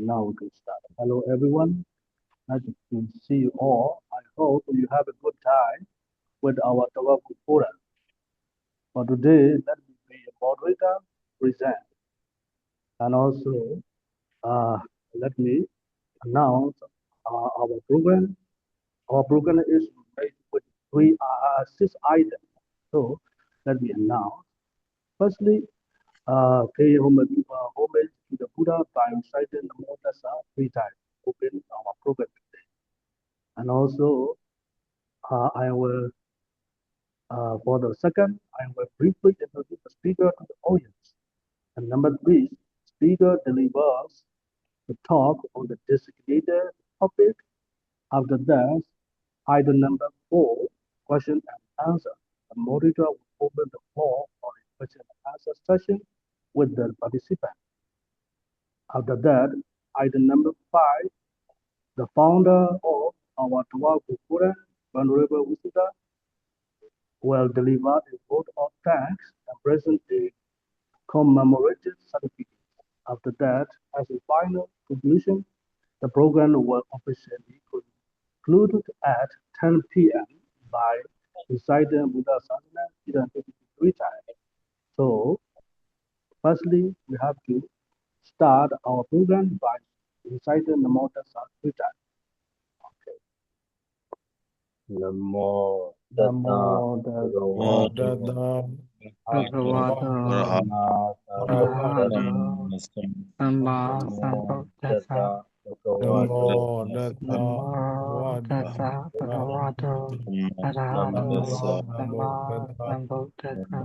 now we can start. Hello, everyone. Nice to see you all. I hope you have a good time with our Tavagu Forum. For today, let me be a moderator, present, and also uh, let me announce our program. Our program is made with six items. So let me announce. Firstly, pay homage to the Buddha by reciting the Tassa 3 times. Open our program today. And also, I will, for the second, I will briefly introduce the speaker to the audience. And number three, speaker delivers the talk on the designated topic. After that, item number 4, question and answer. The moderator will open the floor for a question and answer session with the participant. After that, item number 5, the founder of our Tavagu Forum, Venerable Wisita, will deliver a vote of thanks and present a commemorative certificate. After that, as a final conclusion, the program will officially conclude at 10 p.m. by reciting Buddha Sasana 353 times. So, firstly, we have to start our program by reciting the Namo Tassa 3 times. Okay. Namo Namo Tassa Bhagavato Arahato Sama Sambuddhassa Namo Namo Tassa Bhagavato Arahato Sama Sambuddhassa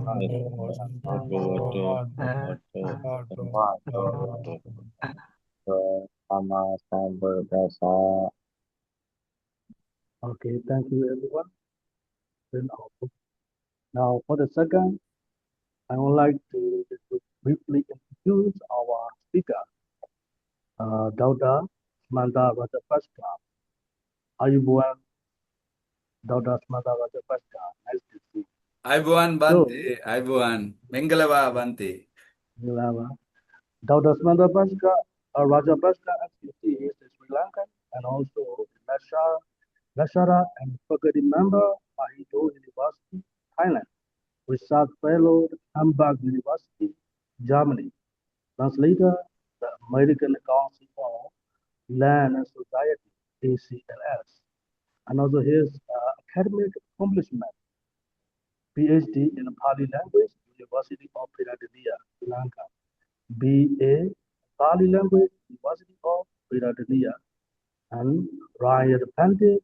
Namo Sambuddhassa. Okay, thank you everyone. Now for the second, I would like to briefly introduce our speaker, Dr. Samantha Rajapaksha. Ayubuan, Dr. Samantha Rajapaksha. Nice to see you. Aibuan Bante, Aibuan, Mengalawa Bante. Dr. Samantha Rajapaksha, as you see, is a Sri Lankan and also lecturer and faculty member at Hindu University, Thailand. Research fellow at Hamburg University, Germany. Translator, the American Council of Land and Society, ACLS. And also his academic accomplishment, PhD in Pali language, University of Philadelphia, Sri Lanka. BA, Pali language, University of Philadelphia. And Ryan Pandit,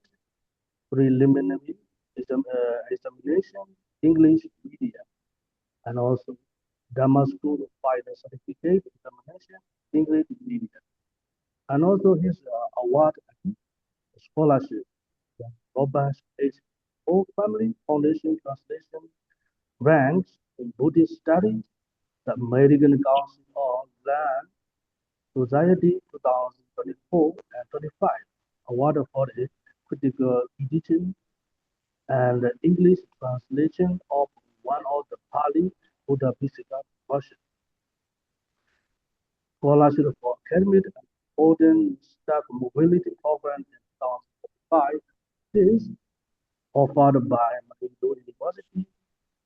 preliminary examination, English media. And also Dhamma School of Final Certificate Examination, English media. And also his award scholarship, the Robert H. O. Family Foundation Translation ranks in Buddhist Studies, the American Council of Land Society 2024 and 25, award for a critical edition and the English translation of one of the Pali Buddhavipaka versions. Scholarship for academic and student staff mobility program in 2025 is offered by Hindu University,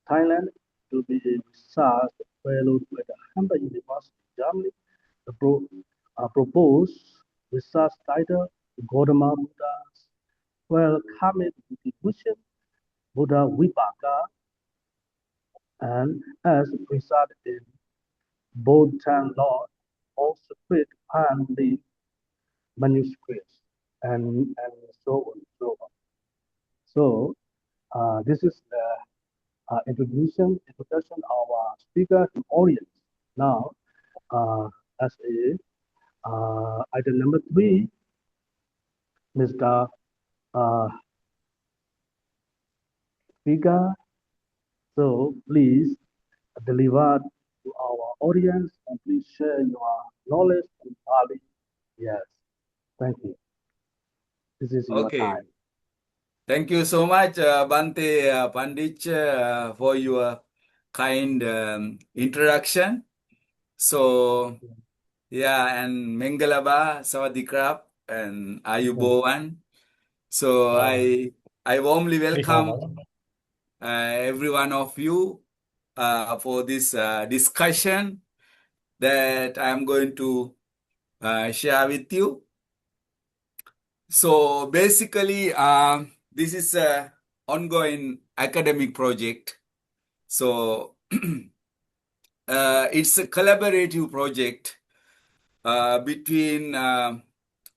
Thailand, to be a research fellow with Hamburg University, Germany. The proposed research title, Gautama Buddha's 12 karmic contribution, Buddhavipaka, and as research in both Chan law, also script and the manuscripts, and so on and so on. So this is the introduction of our speaker to audience. Now, as a item number 3, Mr. Speaker, so please deliver to our audience and please share your knowledge in Pali. Yes, thank you. This is your Okay. time. Thank you so much, Bante Pandit, for your kind introduction. So, Yeah, and Mengalaba, Savadikrap, and Ayubowan. So I warmly welcome every one of you for this discussion that I'm going to share with you. So basically, this is an ongoing academic project. So it's a collaborative project between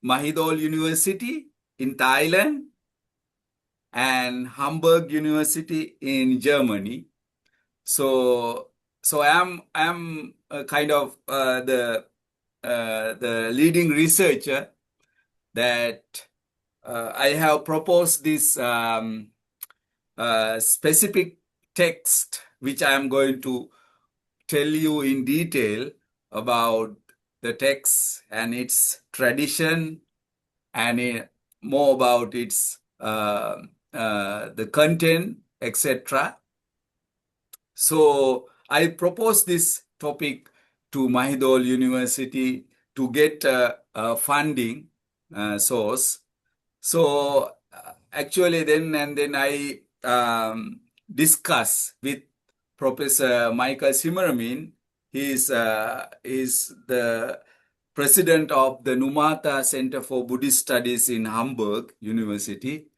Mahidol University in Thailand and Hamburg University in Germany. So I'm kind of the leading researcher that I have proposed this specific text, which I am going to tell you in detail about the text and its tradition and more about its the content, etc. So I proposed this topic to Mahidol University to get a funding source. So actually then I discuss with Professor Michael Zimmerman. He is the president of the Numata Center for Buddhist Studies in Hamburg University.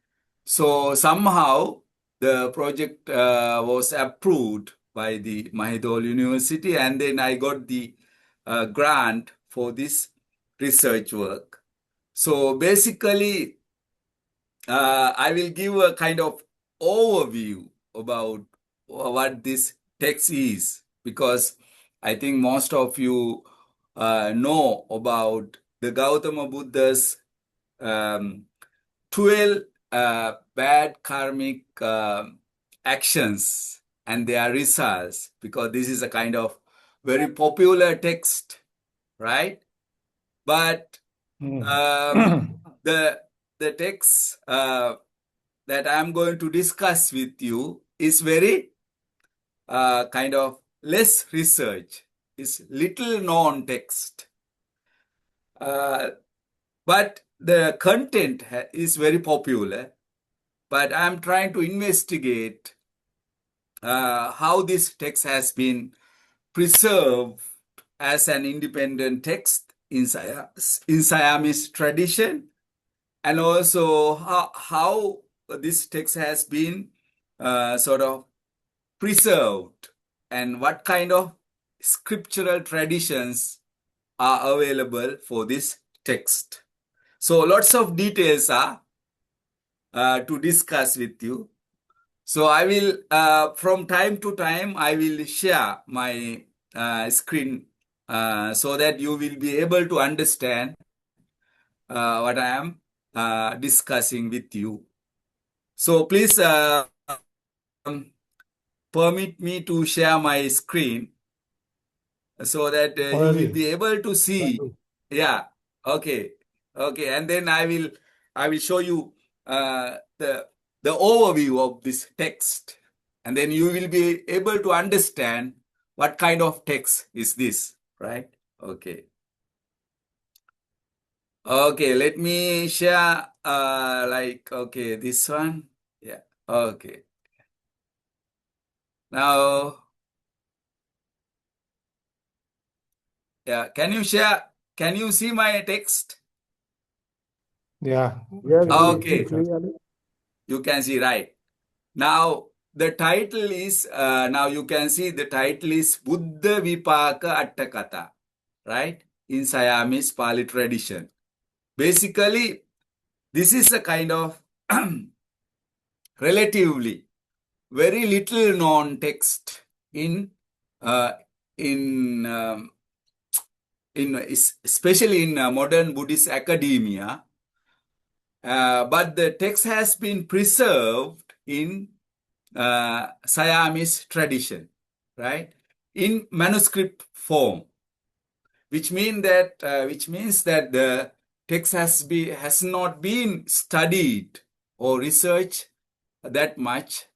So somehow the project was approved by the Mahidol University, and then I got the grant for this research work. So basically, I will give a kind of overview about what this text is, because I think most of you know about the Gautama Buddha's 12 bad karmic actions and their results, because this is a kind of very popular text, right? But the text that I'm going to discuss with you is very kind of less research. It's little known text. But the content is very popular. But I'm trying to investigate how this text has been preserved as an independent text in Siamese tradition, and also how this text has been sort of preserved, and what kind of scriptural traditions are available for this text. So lots of details are to discuss with you. So I will, from time to time, I will share my screen so that you will be able to understand what I am discussing with you. So please permit me to share my screen so that you will be able to see. Yeah. Okay. And then I will show you the overview of this text, and then you will be able to understand what kind of text is this, right? Okay. Let me share this one. Yeah. Okay. Now, yeah, can you see my text? Yeah. Okay. You can see, right? Now, the title is, now you can see the title is Buddhavipaka Atthakatha, right? In Siamese Pali tradition. Basically, this is a kind of relatively very little known text especially in modern Buddhist academia. But the text has been preserved in Siamese tradition, right? In manuscript form, which means that the text has not been studied or researched that much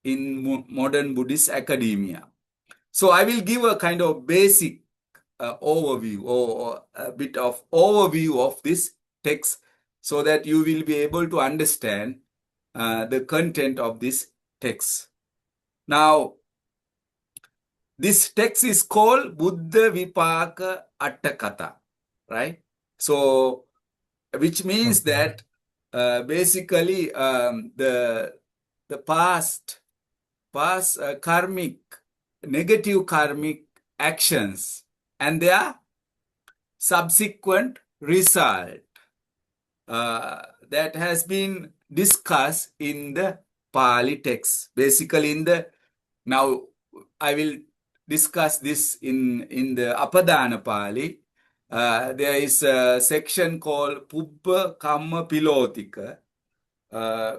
in modern Buddhist academia. So I will give a kind of basic overview or a bit of overview of this text so that you will be able to understand the content of this text. Now, this text is called Buddhavipaka Atthakatha, right? So, which means that basically the past karmic, negative karmic actions and their subsequent result that has been discussed in the Pali text. Basically, now I will discuss this in the Apadana Pali. There is a section called Pubbha Kamma Pilotika,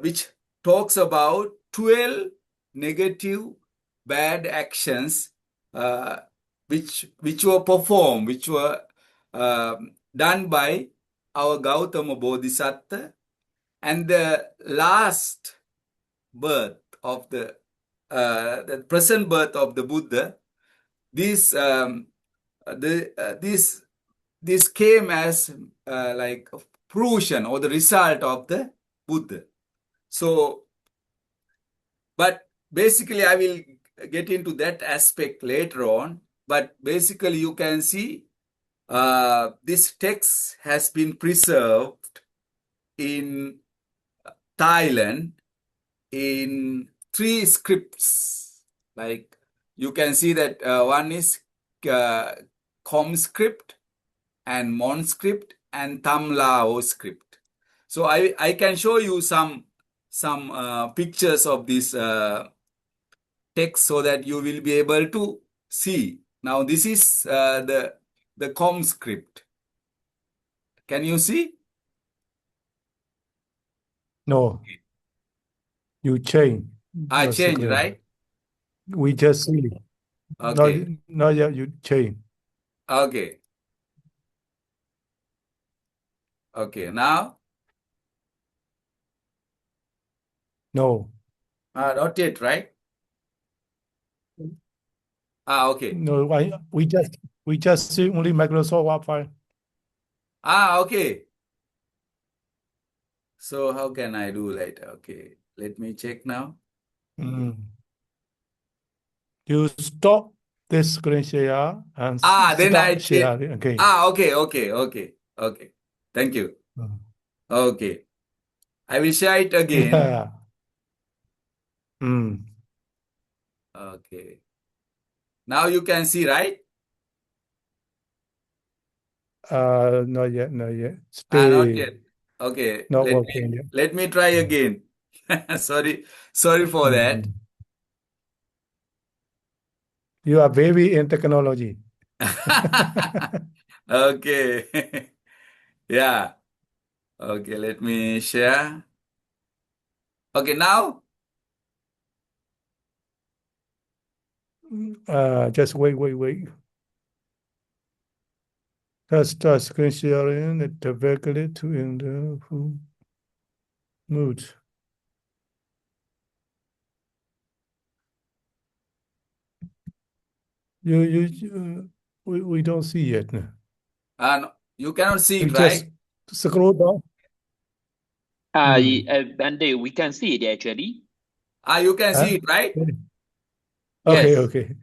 which talks about 12 negative bad actions which were performed, which were done by our Gautama Bodhisattva, and the last birth of the present birth of the Buddha. This this came as like fruition or the result of the Buddha. So, but basically I will get into that aspect later on. But basically you can see this text has been preserved in Thailand in 3 scripts. Like you can see that one is Com script and Mon script and Tam Lao script. So I can show you some pictures of this text so that you will be able to see. Now this is the Com script. Can you see? No. You change. I your changed, screen. right? We just see. Okay. Not yet you change. Okay. Okay. Now? No. Not yet, right? Okay. No, we just see only Microsoft Wi-Fi. Okay. So how can I do that? Okay. Let me check now. You stop this screen share and Then I start sharing again. Okay. Thank you. Okay. I will share it again. Yeah. Okay. Now you can see, right? Not yet. Not yet. Okay. Not working yet. Let me try again. Sorry for that. You are very in technology. Okay. Yeah. Okay, let me share. Okay, now? Just wait. Start screen sharing directly to in the full mood. We don't see yet. No, you cannot see We it, right? Just scroll down. Bande, we can see it actually. You can see it, right? Okay. Yes. Okay.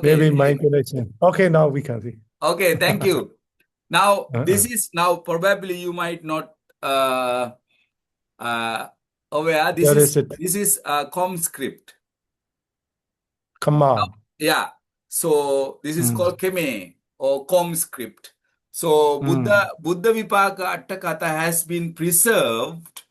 Maybe my connection. Okay, now we can see. Okay, thank you. Now, this is now probably you might not aware. This is Com script. Command. Yeah. So this is called Keme or Com script. So Buddhavipaka Atthakatha has been preserved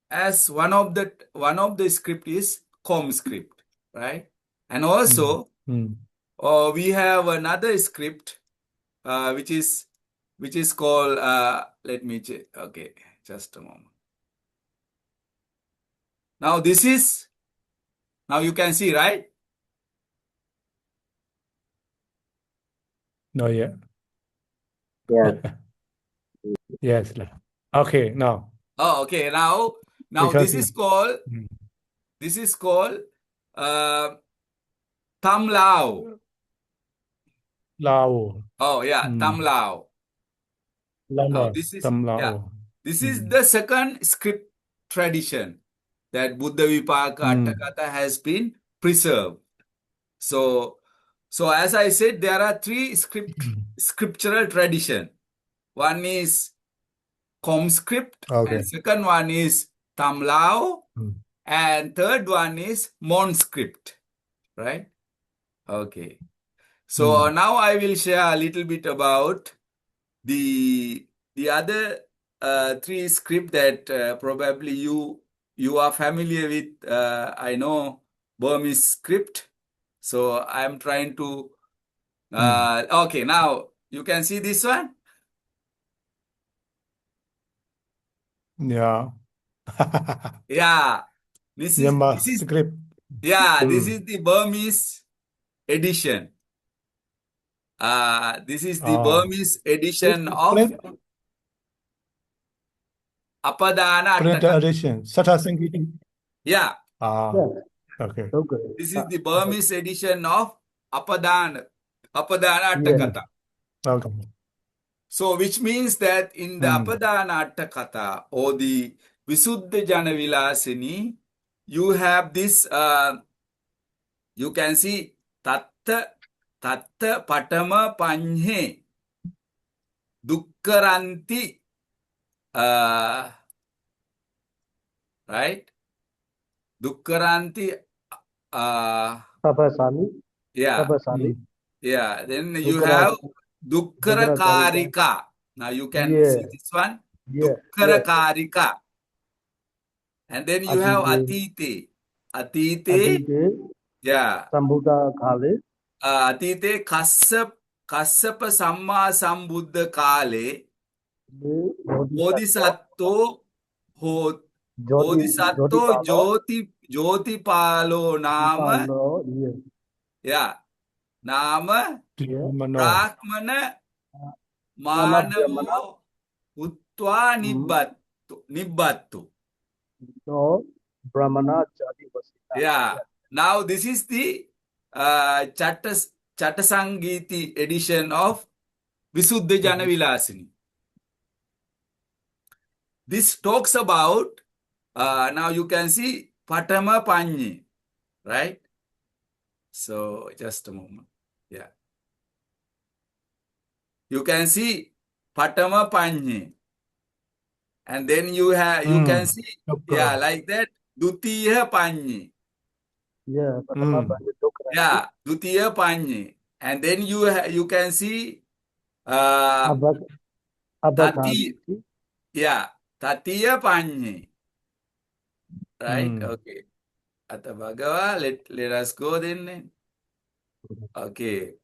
as one of the script is Com script, right? And also we have another script which is called let me check. Okay, just a moment. Now now you can see, right? Not yet. Yeah. Yes. Okay, now. Okay. Now this is called Tam Lao. Lao. Oh, yeah, Tam Lao. Now, Lama. this is, Tam yeah, Lao. this is the second script tradition that Buddhavipaka Atthakatha has been preserved. So, as I said, there are three scriptural tradition. One is Comscript, Okay. and second one is Tamlao, and third one is Monscript, right? Okay. So now I will share a little bit about the other three script that probably you are familiar with. I know Burmese script, so I'm trying to. Okay, now you can see this one. Yeah. Yeah, this is Script. this is the Burmese edition. This is the Burmese edition of Apadana Print Atthakatha. edition. Satasangiti. Yeah, Yes. Okay. Okay. this is the Burmese edition of Apadana Atthakatha. Okay. So, which means that in the Apadana Atthakatha or the Visuddha Jana Vilasini, you have this, you can see Tatta Patama Panye Dukkaranti, right? Dukkaranti, Tapasali. yeah, Tapasali. yeah. Then you have Dukkara Karika. Now you can see this one, Yeah. Dukkara Karika. And then you have Atite. Atite, Adite. yeah. Sambuddha Kale. Atite Kassapa Samma Sambuddha Kale, Bodhisattva Jyoti Palo Nama, yeah, Nama Brahmana Manavo Uttva Nibbattu. No, Brahmana Jati Vasita. Yeah. Now this is the Chattasangiti edition of Visuddha Jana Vilasini. This talks about, now you can see Patama Panye, right? So just a moment. Yeah. You can see Patama Panye. And then you can see, yeah, like that, Dutiya Panye. Yeah, Patama Yeah, Dutiya Panye. And then you can see Tati, yeah, Tatiya Panye. Right? Okay. Atthakatha, let us go then. Okay.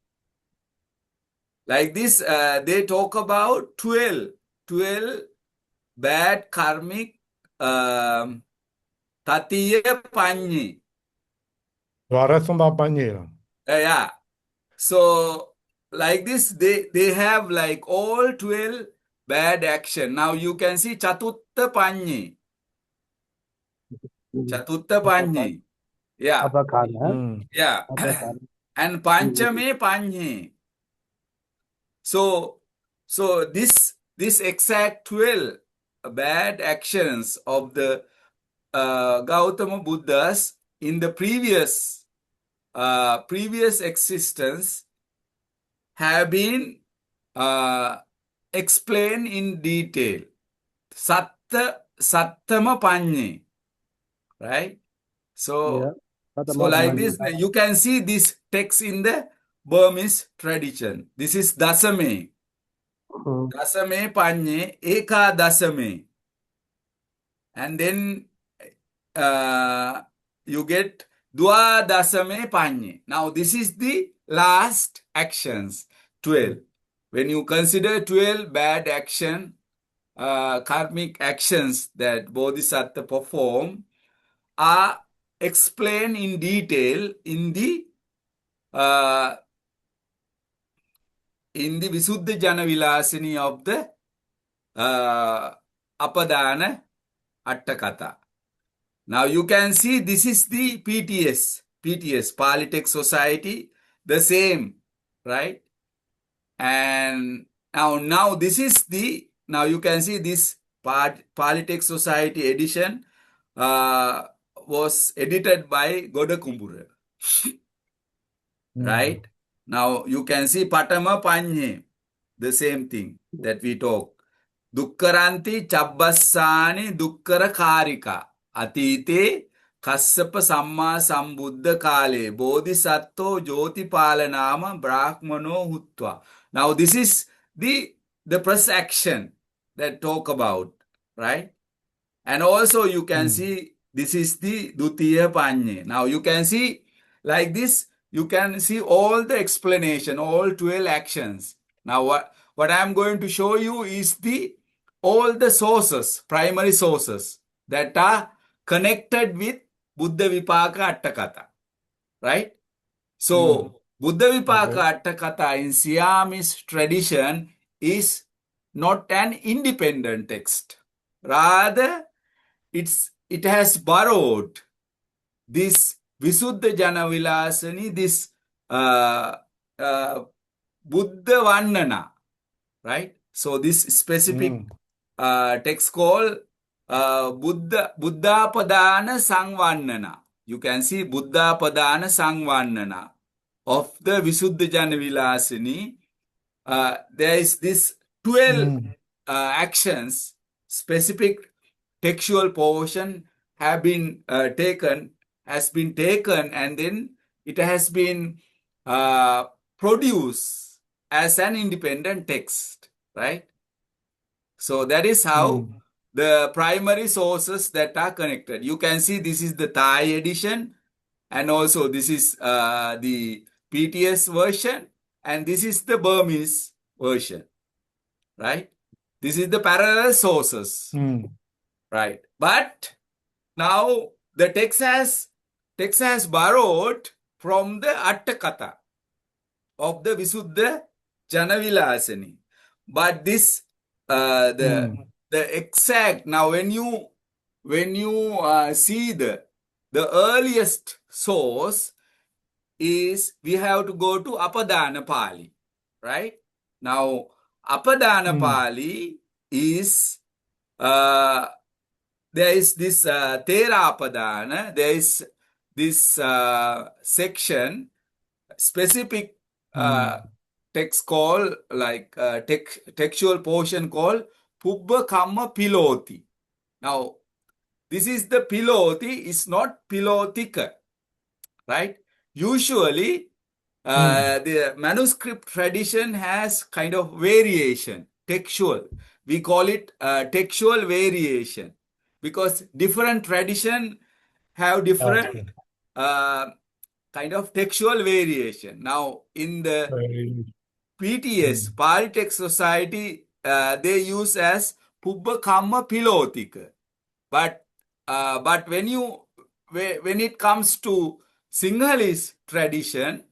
Like this, they talk about 12 bad karmic Tatiya Panye. Yeah. So like this, they have like all 12 bad action. Now you can see Chatutta Panye. Chatutta Panye. Yeah. Yeah. And Panchame Panye. So this exact 12 bad actions of the Gautama Buddhas in the previous existence have been explained in detail. Sattama Panye, right? So like this, you can see this text in the Burmese tradition. This is Dasame. Dasame Panye, Eka Dasame. And then you get Dua Dasame Panye. Now this is the last actions, 12. When you consider 12 bad action, karmic actions that Bodhisattva perform are explained in detail in the Visuddha Jana Vilasini of the Apadana Atthakatha. Now you can see this is the PTS, Pali Tech Society, the same, right? And now this is the, now you can see this Pali Text Society edition was edited by Goda Kumbura, right? Now you can see Patama Panye, the same thing that we talk. Dukkaranti Chabbassani Dukkara Karika Atite Kassapa Samma Sambuddha Kale Bodhisattva Jyoti Palanama Brahmano Hutva. Now this is the press action that talk about, right? And also you can see this is the Dutiya Panye. Now you can see like this, you can see all the explanation, all 12 actions. Now what I'm going to show you is all the sources, primary sources that are connected with Buddhavipaka Atthakatha, right? So Buddhavipaka Atthakatha in Siamese tradition is not an independent text. Rather, it has borrowed this Visuddha Jana Vilasani, this Buddha Vannana, right? So this specific text called Buddhapadana Sangvannana. You can see Buddhapadana Sangvannana of the Visuddha Jana Vilasani. There is this 12 actions, specific textual portion has been taken, and then it has been produced as an independent text, right? So that is how the primary sources that are connected. You can see this is the Thai edition, and also this is the PTS version, and this is the Burmese version, right? This is the parallel sources, right? But now the text has borrowed from the Atthakatha of the Visuddha Janavilasani. But this the exact, now when you see the earliest source is, we have to go to Apadana Pali, right? Now Apadana Pali is there is this Therapadana, there is this section, specific text called, like textual portion called Pubba Kamma Piloti. Now, this is the Piloti, is not Pilotika, right? Usually, the manuscript tradition has kind of variation, textual. We call it textual variation, because different tradition have different kind of textual variation. Now, in the PTS, Pali Text Society, they use as Pubba Kamma Pilotika. But when it comes to Sinhalese tradition,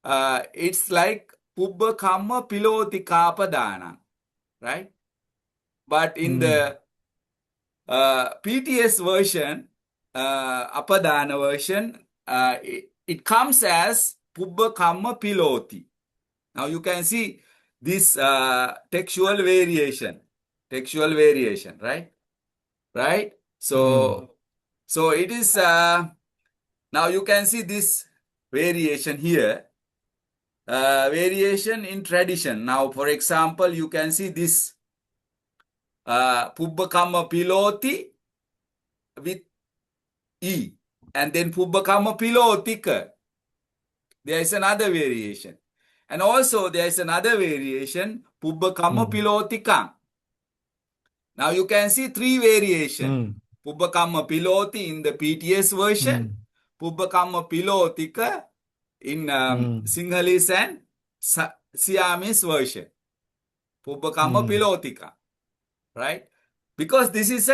it's like Pubba Kamma Pilotika Padana, right? But in the PTS version, Apadana version, it comes as Pubba Kamma Piloti. Now you can see this textual variation, right? Right? So it is, now you can see this variation here, variation in tradition. Now, for example, you can see this Pubba Kamma Piloti with E, and then Pubba Kamma Pilotika. There is another variation. And also there is another variation, Pubba Kamma Pilotika. Now you can see three variations. Pubba Kamma Piloti in the PTS version, Pubba Kamma Pilotika in Sinhalese and Siamese version. Pubba Kamma Pilotika, right? Because this is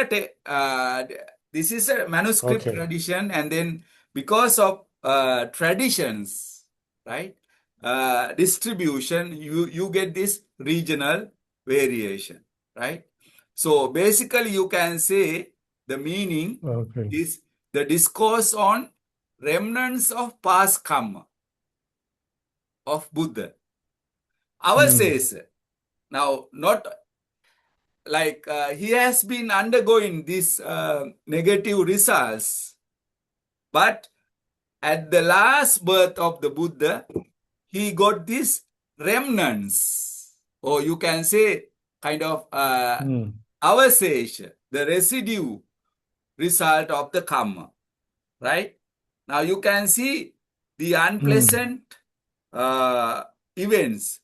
a manuscript tradition, and then because of traditions, right? Distribution, you get this regional variation, right? So basically you can say the meaning is the discourse on remnants of past karma of Buddha. says. Now, not like he has been undergoing these negative results, but at the last birth of the Buddha, he got these remnants, or you can say kind of avasesha, the residue result of the karma, right? Now you can see the unpleasant events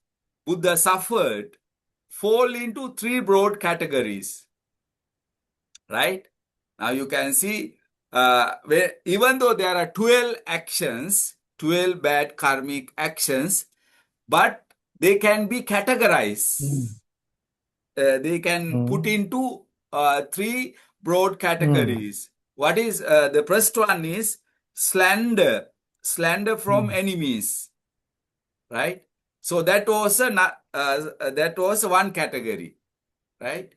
Buddha suffered fall into three broad categories, right? Now you can see where even though there are 12 actions, 12 bad karmic actions, but they can be categorized. They can put into three broad categories. What is the first one is slander from enemies, right? So that was that was one category, right?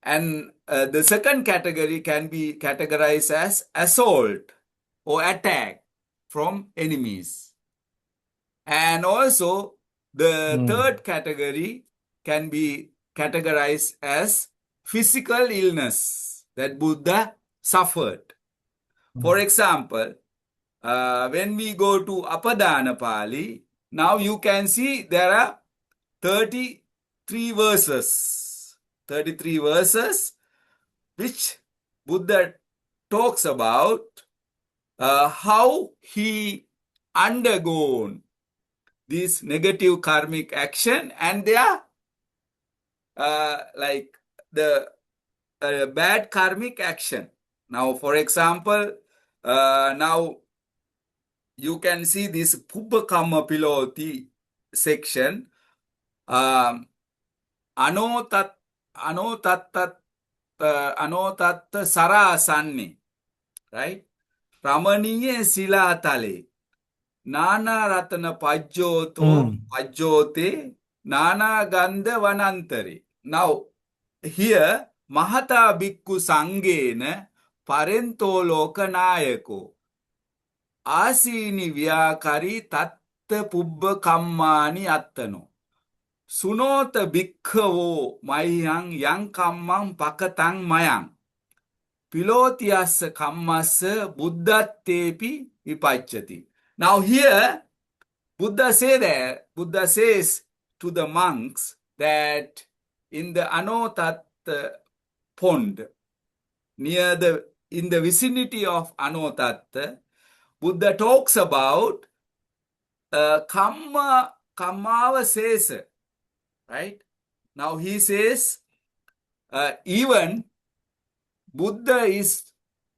And the second category can be categorized as assault or attack from enemies. And also the third category can be categorized as physical illness that Buddha suffered. For example, when we go to Apadana Pali, now you can see there are 33 verses. 33 verses which Buddha talks about how he undergone this negative karmic action, and they are like the bad karmic action. Now, for example, now you can see this Pubbakama Piloti section. Anotatta Sarasanni, right? Ramaniye Silatale. Nana Ratana Pajjote, Nana Ganda Vanantari. Now, here, Mahata Bhikkhu Sangena Parento Lokanayako. Asini Vyakari Tatta Pubba Kammani Attano. Sunota Bhikkhaво Mayang Yang Kammang Pakatang Mayang. Pilotias Kammas Buddhatepi Vipacchati. Now here, Buddha says to the monks that in the Anotatta pond, in the vicinity of Anotatta, Buddha talks about Kammava says, right? Now he says, even Buddha is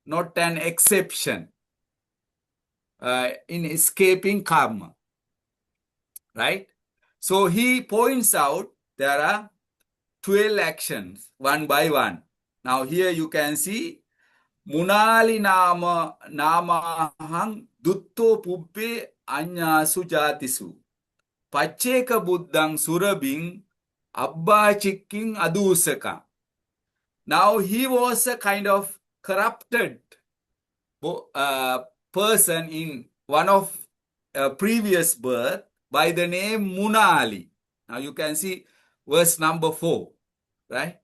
not an exception in escaping karma, right? So he points out there are 12 actions, one by one. Now here you can see Munali Namahang Dutto Pubbe Anya Sujatisu. Pacheka Buddhang Surabing Abba Chikking Adusaka. Now he was a kind of corrupted person in one of previous birth by the name Munali. Now you can see verse number 4, right?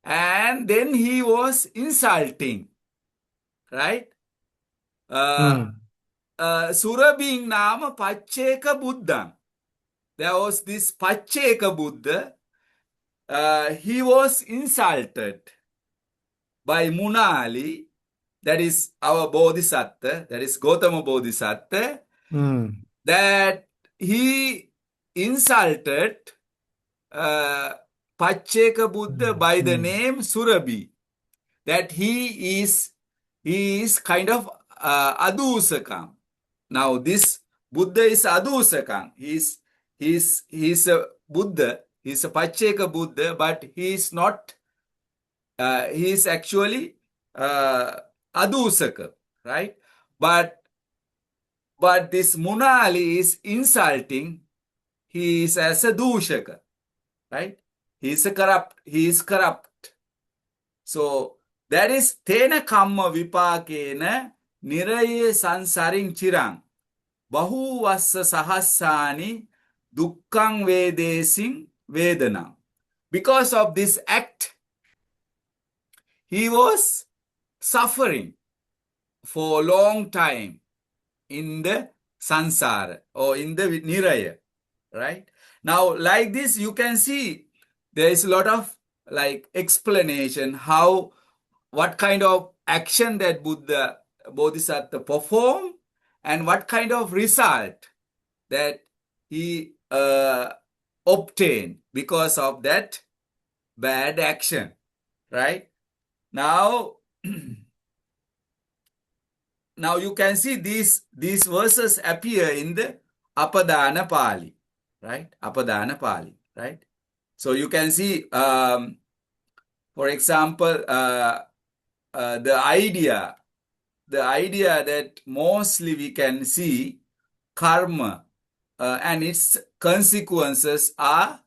And then he was insulting, right? Surabing Nama Pacheka Buddha. There was this Pacheka Buddha. He was insulted by Munali, that is our Bodhisattva, that is Gautama Bodhisattva, that he insulted Pacheka Buddha by the name Surabhi, that he is kind of Adusakam. Now this Buddha is Adusakam. He's a Buddha. He's a Pacheka Buddha, but he is not. He is actually Adusaka, right? But this Munali is insulting. He is as a Dushaka, right? He is corrupt. So that is Tena Kamma Vipakena Niraye Sansaring Chirang Bahu Vassa Sahasani dukkang vedesin vedanam. Because of this act, he was suffering for a long time in the sansara or in the niraya, right? Now, like this, you can see there is a lot of like explanation how, what kind of action that Buddha Bodhisattva performed and what kind of result that he obtained because of that bad action, right? Now, now you can see these verses appear in the Apadana Pali, right? Apadana Pali, right? So you can see, for example, the idea that mostly we can see karma and its consequences are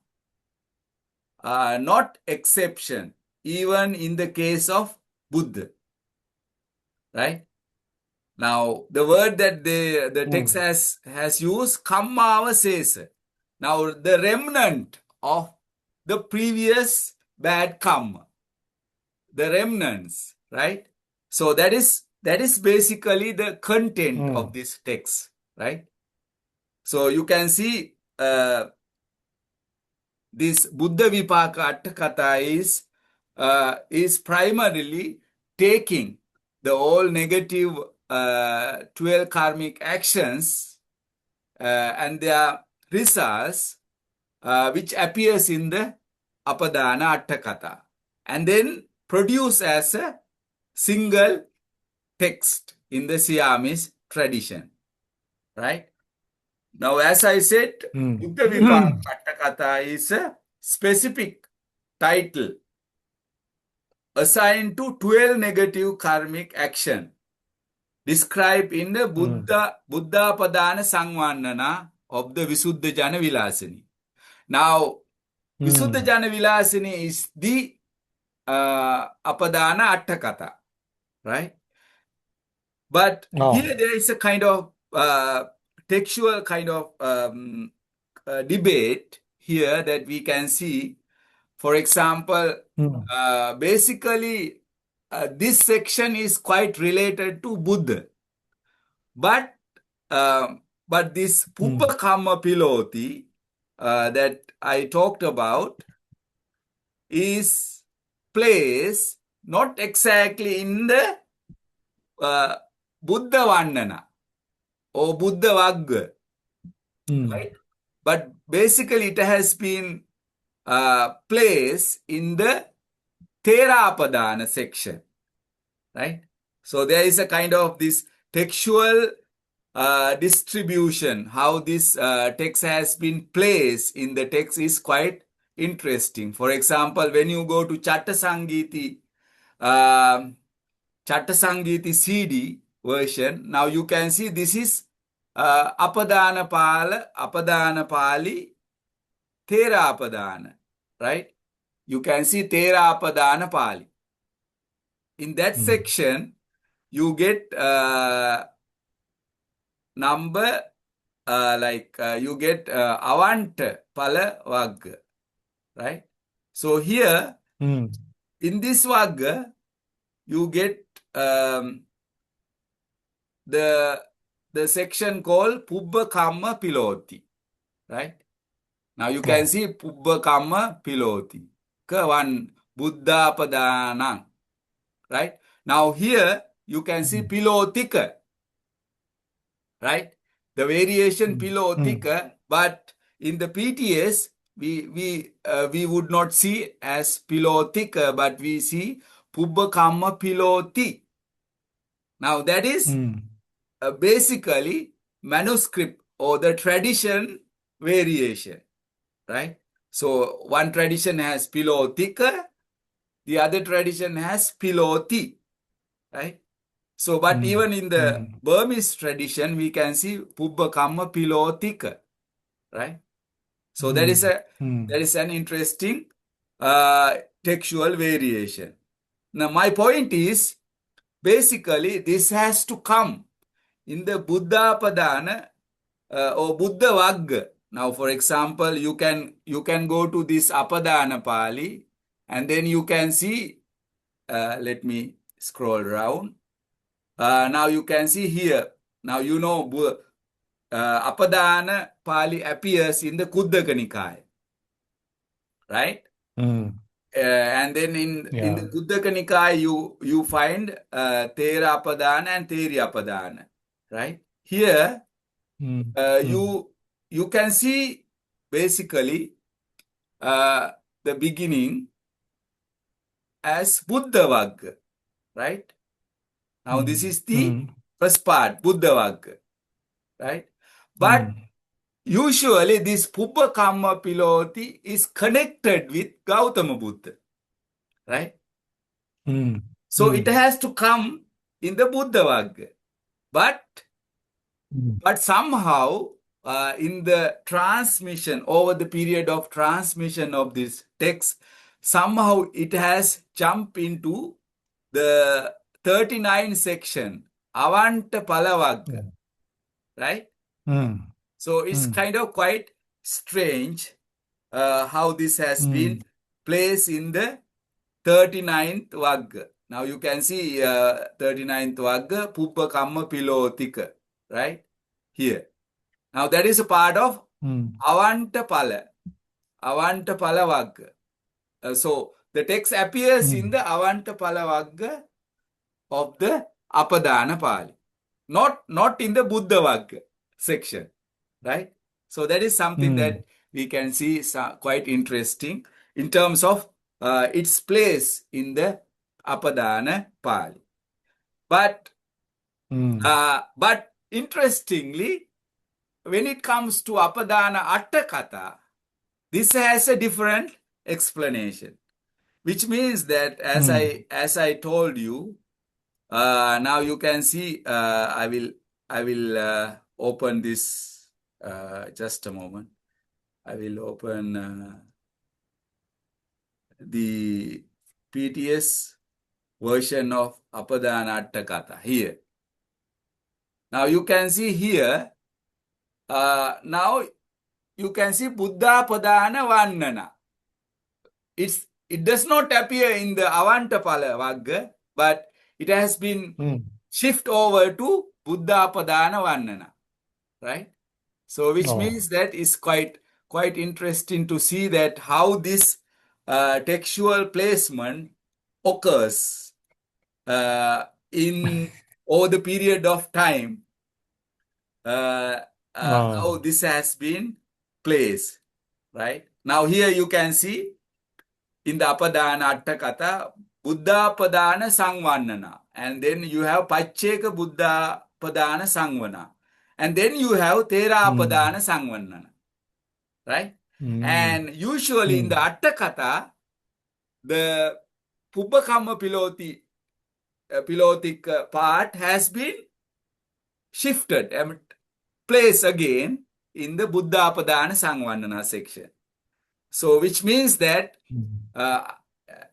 not exception, even in the case of Buddha, right? Now, the word that the text has used, kamma avasesa. Now, the remnant of the previous bad karma, the remnants, right? So that is basically the content of this text, right? So you can see this Buddhavipaka Atthakatha is primarily taking the all negative 12 karmic actions and their results which appears in the Apadana Atthakatha and then produce as a single text in the Siamese tradition, right? Now, as I said, Buddhavipaka Atthakatha is a specific title assigned to 12 negative karmic action described in the Buddhapadana Sangvannana of the Visuddha Jana Vilasini. Now, Visuddha Jana Vilasini is the Apadana Atthakatha, right? But here there is a kind of textual kind of debate here that we can see. For example, basically this section is quite related to Buddha. But this Pubbakama Piloti that I talked about is placed not exactly in the Buddha Vandana or Buddha Vagga, right? But basically it has been placed in the Therapadana section, right? So there is a kind of this textual distribution, how this text has been placed in the text is quite interesting. For example, when you go to Chattasangiti CD version, now you can see this is Apadana Pali, Therapadana, right? You can see Therapadana Pali. In that section, you get number you get Avanta Pala Vagga, right? So here, in this Vagga, you get the section called Pubbakama Piloti, right? Now you can see Pubbakama Piloti, one Buddhapadana, right? Now here you can see Pilotika, right? The variation Pilotika, but in the PTS we would not see as Pilotika, but we see Pubbakama Piloti. Now that is basically manuscript or the tradition variation, right? So one tradition has Pilotika, the other tradition has Piloti, right? So, but even in the Burmese tradition, we can see Pubbakama Pilotika, right? So there is an interesting textual variation. Now, my point is, basically, this has to come in the Buddhapadana or Buddha Vagga Now, for example, you can go to this Apadana Pali, and then you can see. Let me scroll down. Now you can see here. Now you know Apadana Pali appears in the Kuddaka Nikaya, right? And then in the Yeah. Kuddaka Nikaya you find Thera Apadana and Theriya Apadana, right? Here you can see basically the beginning as Buddhavipaka, right? Now this is the first part, Buddhavipaka, right? But usually this Pubbā Kamma Piloti is connected with Gautama Buddha, right? So it has to come in the Buddhavipaka. But somehow in the transmission, over the period of transmission of this text, somehow it has jumped into the 39 section, Avanta Palavagga, right? So it's kind of quite strange how this has been placed in the 39th Vagga. Now you can see 39th Vagga, Pubbā Kamma Pilotika, right? Here. Now that is a part of Avanta Pala Vagga. So the text appears in the Avanta Pala Vagga of the Apadana Pali, not in the Buddha Vagga section, right? So that is something that we can see quite interesting in terms of its place in the Apadana Pali. But interestingly, when it comes to Apadana Atthakatha, this has a different explanation, which means that as I told you, now you can see. I will open this. Just a moment. I will open the PTS version of Apadana Atthakatha here. Now you can see here. Now you can see Buddha Padana Vannana. It does not appear in the Avanta Pala Vagga, but it has been shift over to Buddha Padana Vannana, right? So which means that is quite interesting to see that how this textual placement occurs in over the period of time. How this has been placed, right? Now here you can see in the Apadana Atthakatha, Buddha Padana Sangvannana, and then you have Pacheka Buddha Padana Sangvana, and then you have Thera Padana Sangvannana, right? And usually in the Atthakatha, the Pubbā Kamma Pilotic part has been shifted and placed again in the Buddha Padana Sangvannana section. So which means that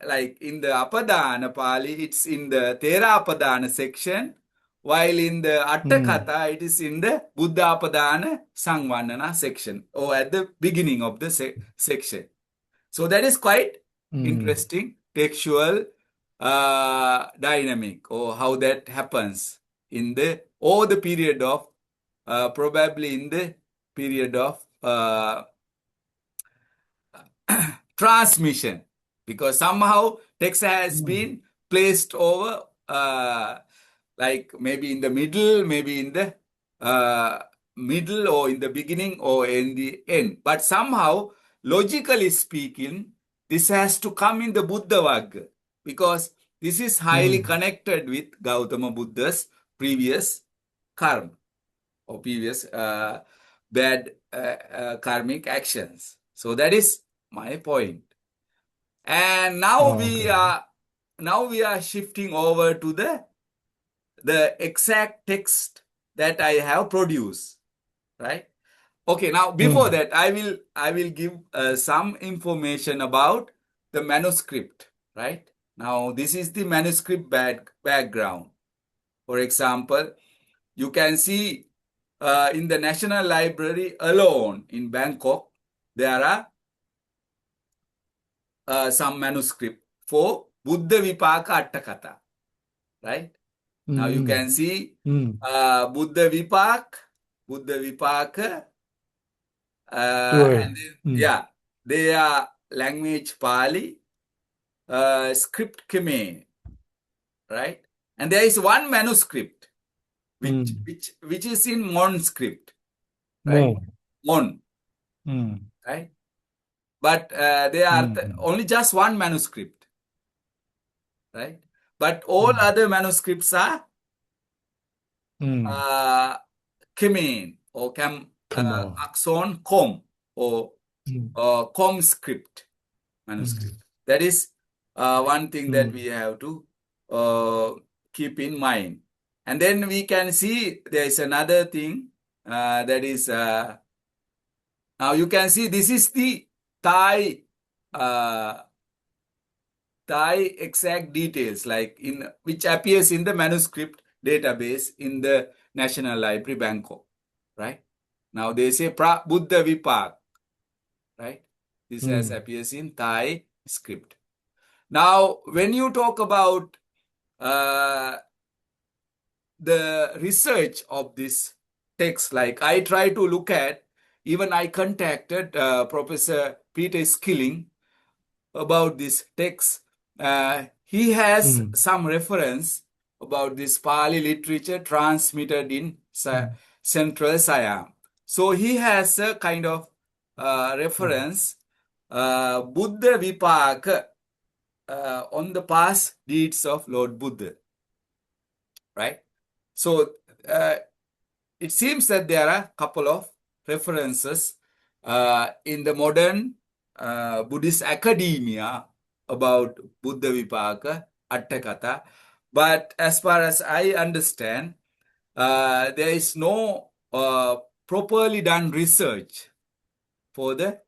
like in the Apadana Pali, it's in the Thera Padana section, while in the Atthakatha, it is in the Buddha Padana Sangvannana section, or at the beginning of the section. So that is quite interesting textual dynamic, or how that happens in the over the period of probably in the period of transmission, because somehow text has been placed over like maybe in the middle, maybe in the middle, or in the beginning, or in the end. But somehow, logically speaking, this has to come in the Buddha Vagga, because this is highly connected with Gautama Buddha's previous karma, or previous bad karmic actions. So that is my point. And now we are shifting over to the exact text that I have produced, right? Okay, now before that, I will give some information about the manuscript, right? Now this is the manuscript background. For example, you can see in the National Library alone in Bangkok, there are some manuscript for Buddhavipaka Atthakatha, right? Now you can see Buddhavipaka, and then, they are language Pali, script Khmer, right? And there is one manuscript which is in Mon script, right? Mon, right? But there are only just one manuscript, right? But all other manuscripts are Khmer or Akson Kom or Com script manuscript. That is one thing that we have to keep in mind. And then we can see there is another thing that is, now you can see this is the Thai exact details, like in which appears in the manuscript database in the National Library, Bangkok, right? Now they say Buddhavipaka, right? This has appears in Thai script. Now, when you talk about the research of this text, like I try to look at, even I contacted Professor Peter Skilling about this text. He has some reference about this Pali literature transmitted in Central Siam. So he has a kind of reference, Buddhavipaka, on the past deeds of Lord Buddha, right? So it seems that there are a couple of references in the modern Buddhist academia about Buddhavipaka, Atthakatha. But as far as I understand, there is no properly done research for the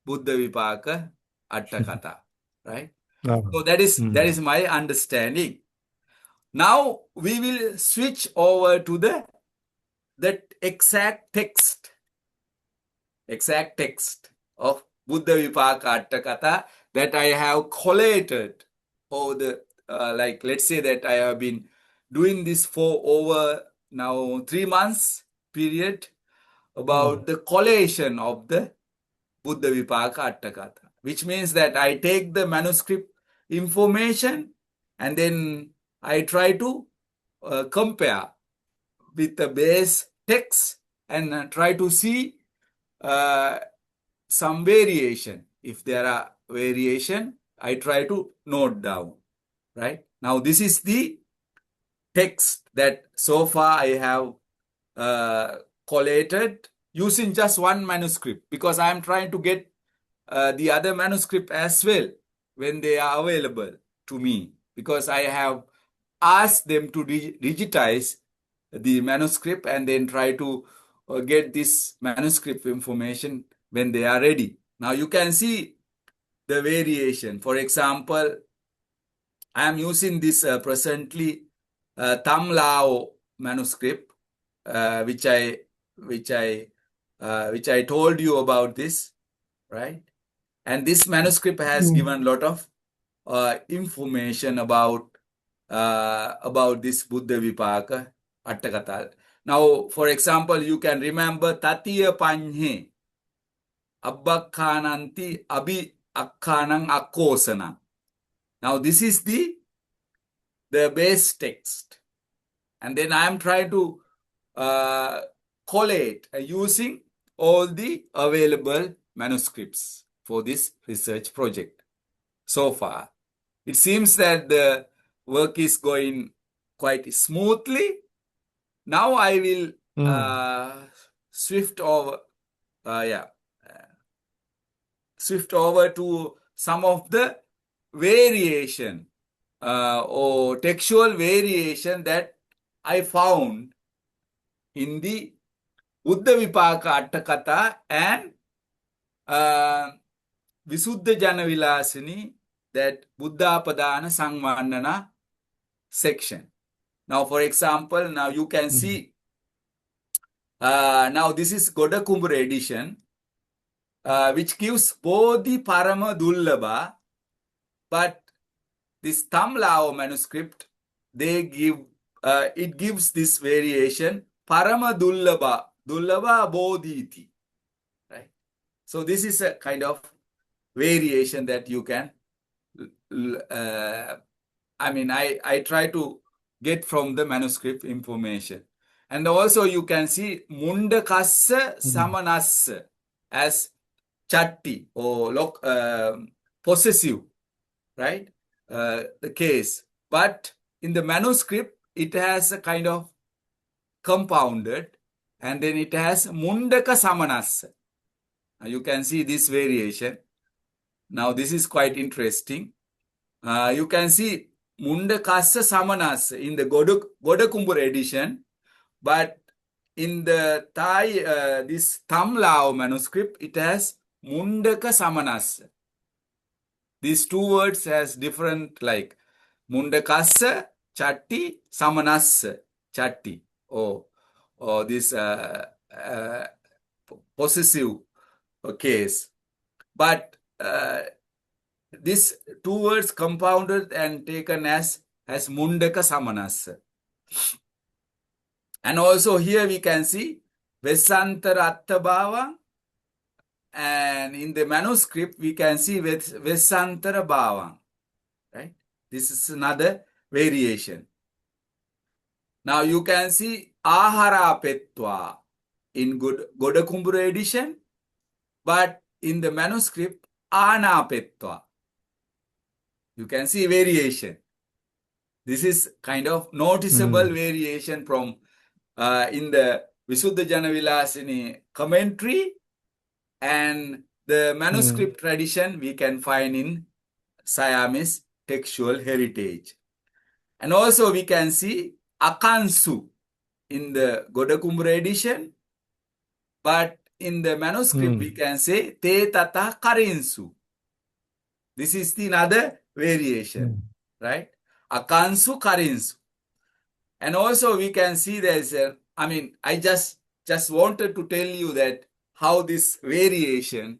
Buddhavipaka Atthakatha, right? So that is my understanding. Now we will switch over to the exact text of Buddhavipaka Atthakatha that I have collated over the, like, let's say that I have been doing this for over now 3 months period about the collation of the Buddhavipaka Atthakatha, which means that I take the manuscript information and then I try to compare with the base text and try to see some variation. If there are variation, I try to note down, right? Now, this is the text that so far I have collated using just one manuscript, because I am trying to get the other manuscript as well when they are available to me, because I have asked them to digitize the manuscript and then try to get this manuscript information when they are ready. Now you can see the variation. For example, I am using this presently Tam Lao manuscript, which I told you about this, right? And this manuscript has given a lot of information about this Buddhavipaka Atthakatha. Now, for example, you can remember Tatiya Panhe Abbakhananti Abi Akhanang Akkosana. Now, this is the base text. And then I am trying to collate using all the available manuscripts for this research project. So far, it seems that the work is going quite smoothly. Now I will swift over to some of the variation or textual variation that I found in the Buddhavipaka Atthakatha and Visuddha Janavilasini, that Buddhapadana Sangvandana section. Now, for example, now you can see Now this is Godakumbura edition, which gives Bodhi Parama Dullabha, but this Tamlao manuscript, they give it gives this variation Parama Dullabha, Dullabha Bodhiti, right? So this is a kind of variation that you can. I try to get from the manuscript information, and also you can see Mundakassa Samanassa as chatti or possessive, right? The case, but in the manuscript it has a kind of compounded, and then it has Mundaka Samanassa. You can see this variation. Now this is quite interesting. You can see Mundakassa Samanas in the Godakumbur edition, but in the Thai, this Tamlao manuscript, it has Mundaka Samanas. These two words has different, like Mundakassa Chatti, Samanas Chatti, or this possessive case. But this two words compounded and taken as Mundaka Samanas. And also here we can see Vesantara Attabhava, and in the manuscript we can see Vesantara Bhava. Right? This is another variation. Now you can see Ahara Petwa in Godakumbura edition, but in the manuscript Ana Petwa. You can see variation. This is kind of noticeable variation from in the Visuddha Janavilasini commentary, and the manuscript tradition we can find in Siamese textual heritage. And also we can see Akansu in the Godakumbura edition, but in the manuscript we can say Te Tata Karinsu. This is the another variation, right? Akansu Karinsu. And also we can see there's I just wanted to tell you that how this variation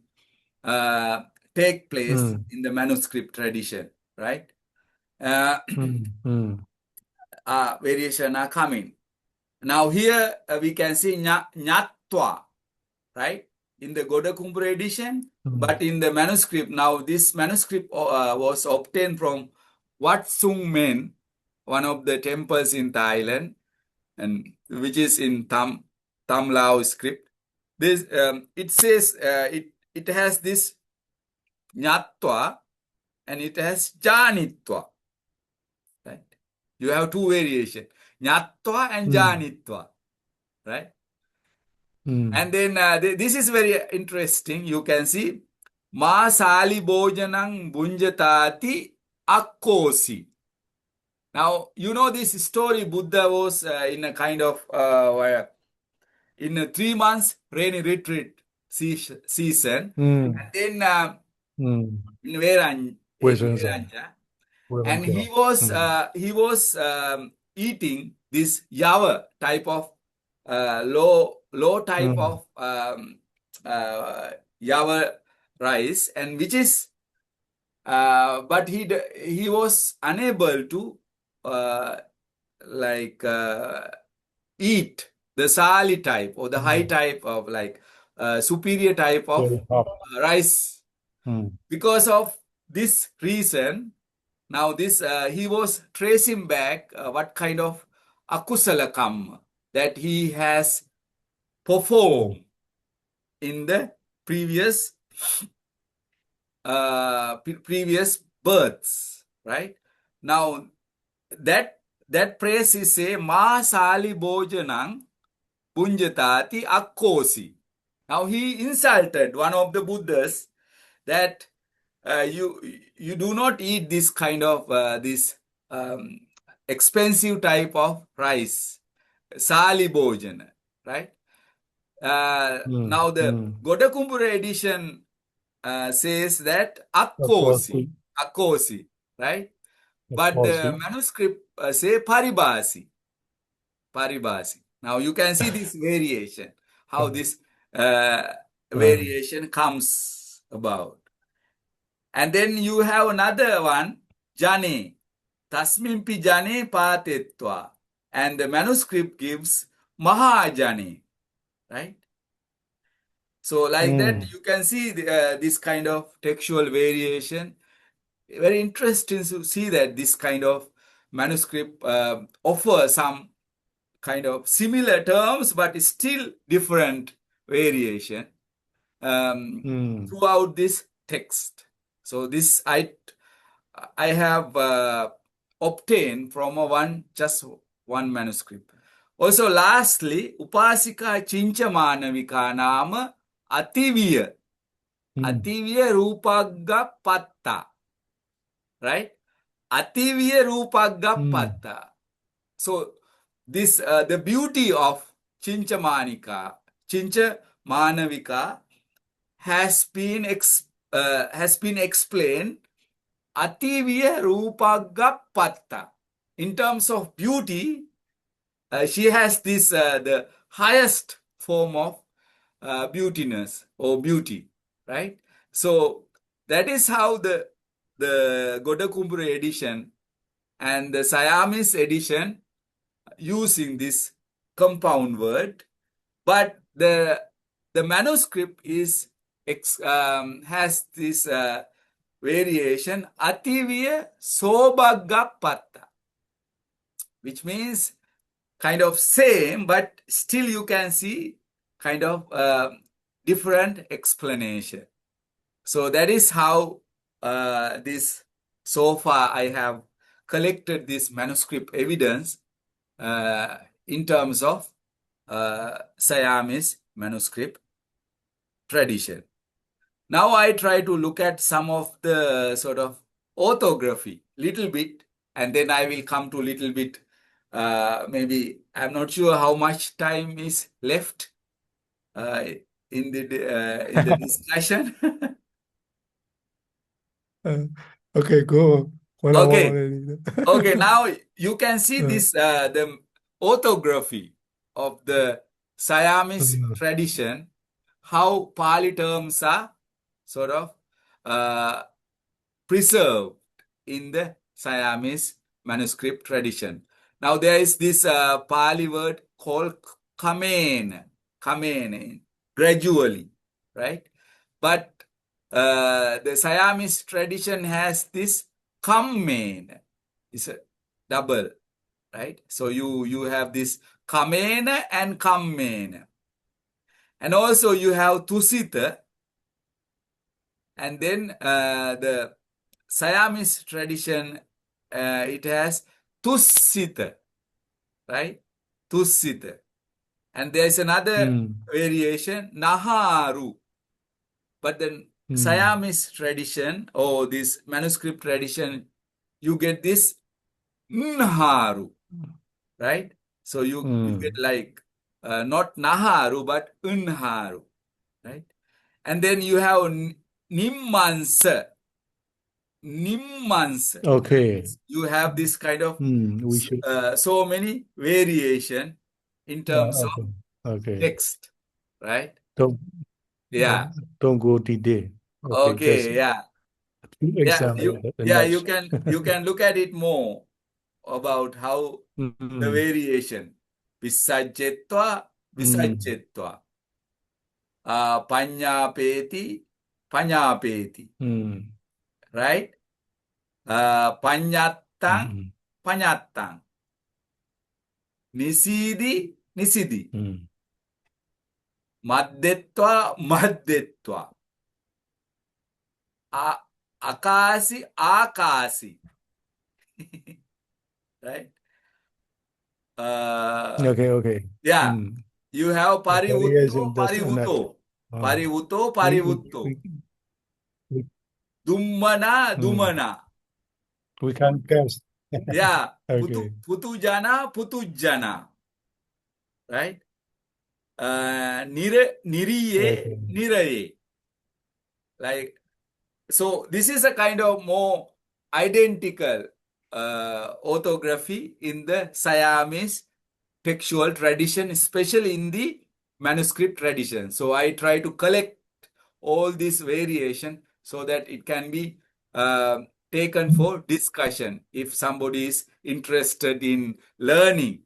take place in the manuscript tradition, right? Variation are coming. Now here we can see Nyatwa, right? In the Godakumbura edition, but in the manuscript, now this manuscript was obtained from Wat Sung Men, one of the temples in Thailand, and which is in Tamlao script. This it says it has this Nyatwa and it has Janitwa. Right? You have two variations, Nyatwa and Janitwa, right? And then this is very interesting. You can see Ma Sali Bojanang Bunjatati Akkosi. Now, you know this story, Buddha was in a kind of, in a 3 months rainy retreat season. And then in Veranja, and he was eating this yawa type of low type of yawa rice, and which is but he was unable to eat the sali type or the high type of superior type of rice. Because of this reason, now this he was tracing back what kind of akusala karma that he has performed in the previous births, right? Now that praise is say Ma Sali Bojanang Punjatati Akkosi. Now he insulted one of the Buddhas that you do not eat this kind of this expensive type of rice, Sali Bojana, right? Now the Godakumbura edition says that Akkosi, right? But the manuscript say Paribasi. Now you can see this variation, how this variation comes about. And then you have another one, jane, tasmimpi jane patetva. And the manuscript gives mahajane, right? So like that, you can see this kind of textual variation. Very interesting to see that this kind of manuscript offers some kind of similar terms, but still different variation throughout this text. So this I have obtained from just one manuscript. Also, lastly, Upasika Chinchamanavika Nama Ativiya. Ativiya Rupagga Patta. Right? Ativiya Rupagga Patta. So this the beauty of Chincha Manavika has been explained Ativiya Rupagga Patta. In terms of beauty, she has this the highest form of beautiness or beauty, right? So that is how the Godakumbure edition and the Siamese edition using this compound word, but the manuscript is has this variation Ativiya Sobagga Patta, which means kind of same, but still you can see kind of different explanation. So that is how this so far I have collected this manuscript evidence in terms of Siamese manuscript tradition. Now I try to look at some of the sort of orthography, little bit, and then I will come to little bit, maybe, I'm not sure how much time is left in the discussion. Okay, go. Okay, now you can see this, the orthography of the Siamese tradition, how Pali terms are sort of preserved in the Siamese manuscript tradition. Now there is this Pali word called kamena, gradually, right? But the Siamese tradition has this kamena, it's a double, right? So you have this kamena and kammena. And also you have tusita, and then the Siamese tradition, it has tussita, right? Tussita. And there's another variation, naharu. But then Siamese tradition, or this manuscript tradition, you get this nharu, right? So you get like not naharu, but unharu, right? And then you have nimmansa. Okay. You have this kind of We should. so many variation in terms of text, right? Yeah. Don't go today. Okay. Yeah. Yeah. You Next. can look at it more about how the variation visajjetva, panyapeti, right? Panyattang, nisidi, maddetva, akasi, right? Okay. Yeah. You have parivutto, dummana. We can guess. Yeah. Okay. Putujana, right? Niraye. Like, so this is a kind of more identical orthography in the Siamese textual tradition, especially in the manuscript tradition. So I try to collect all this variation so that it can be taken for discussion if somebody is interested in learning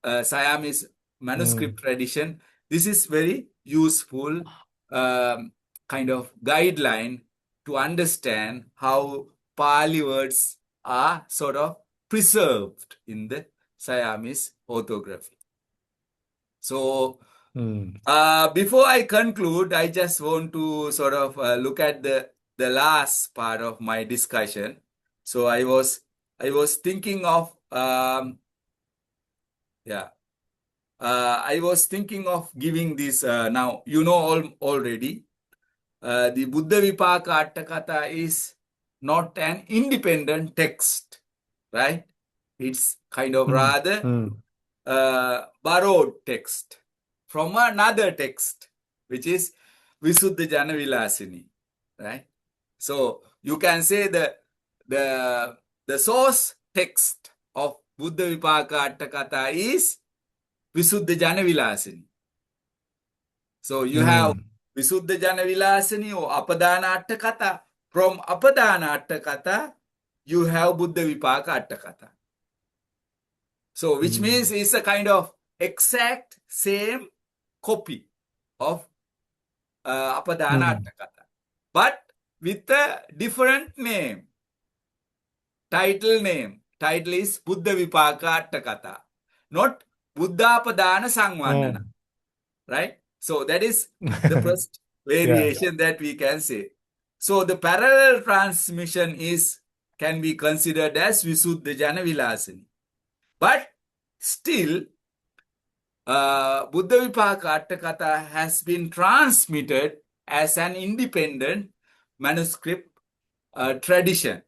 Siamese manuscript tradition. This is very useful kind of guideline to understand how Pali words are sort of preserved in the Siamese orthography. So before I conclude, I just want to sort of look at the last part of my discussion. So I was thinking of I was thinking of giving this now already. The Buddhavipaka Atthakatha is not an independent text, right? It's kind of rather borrowed text from another text, which is Visuddha Jana Vilasini, right? So you can say the source text of Buddhavipaka Atthakatha is Visuddha Jana Vilasini. So you have Visuddha Jana Vilasini or Apadana Atthakatha. From Apadana Atthakatha, you have Buddhavipaka Atthakatha. So which means it's a kind of exact same copy of Apadana Atthakatha, but with a different name, title name. Title is Buddhavipaka Atthakatha, not Buddhapadana Sangvannana, right? So that is the first variation that we can say. So the parallel transmission can be considered as Visuddha Jana Vilasini. But still, Buddhavipaka Atthakatha has been transmitted as an independent manuscript tradition.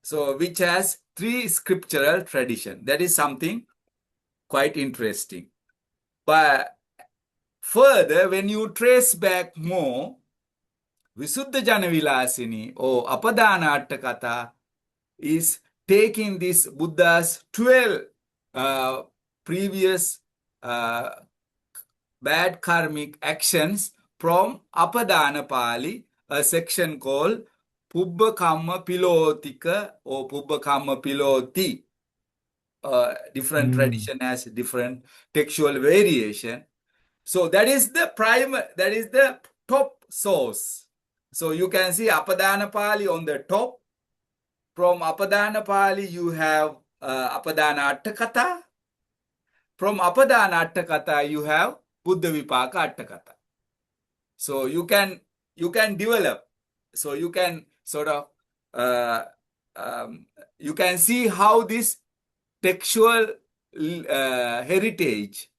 So which has 3 scriptural tradition. That is something quite interesting. But further, when you trace back more, Visuddha Jana Vilasini or Apadana Atthakatha is taking this Buddha's 12 previous bad karmic actions from Apadana Pali, a section called Pubbha Kamma Pilotika or Pubbha Kamma Piloti. Different tradition has different textual variation. So that is the top source. So you can see Apadana Pali on the top. From Apadana Pali, you have Apadana Atthakatha. From Apadana Atthakatha, you have Buddhavipaka Atthakatha. So you can develop. So you can sort of you can see how this textual heritage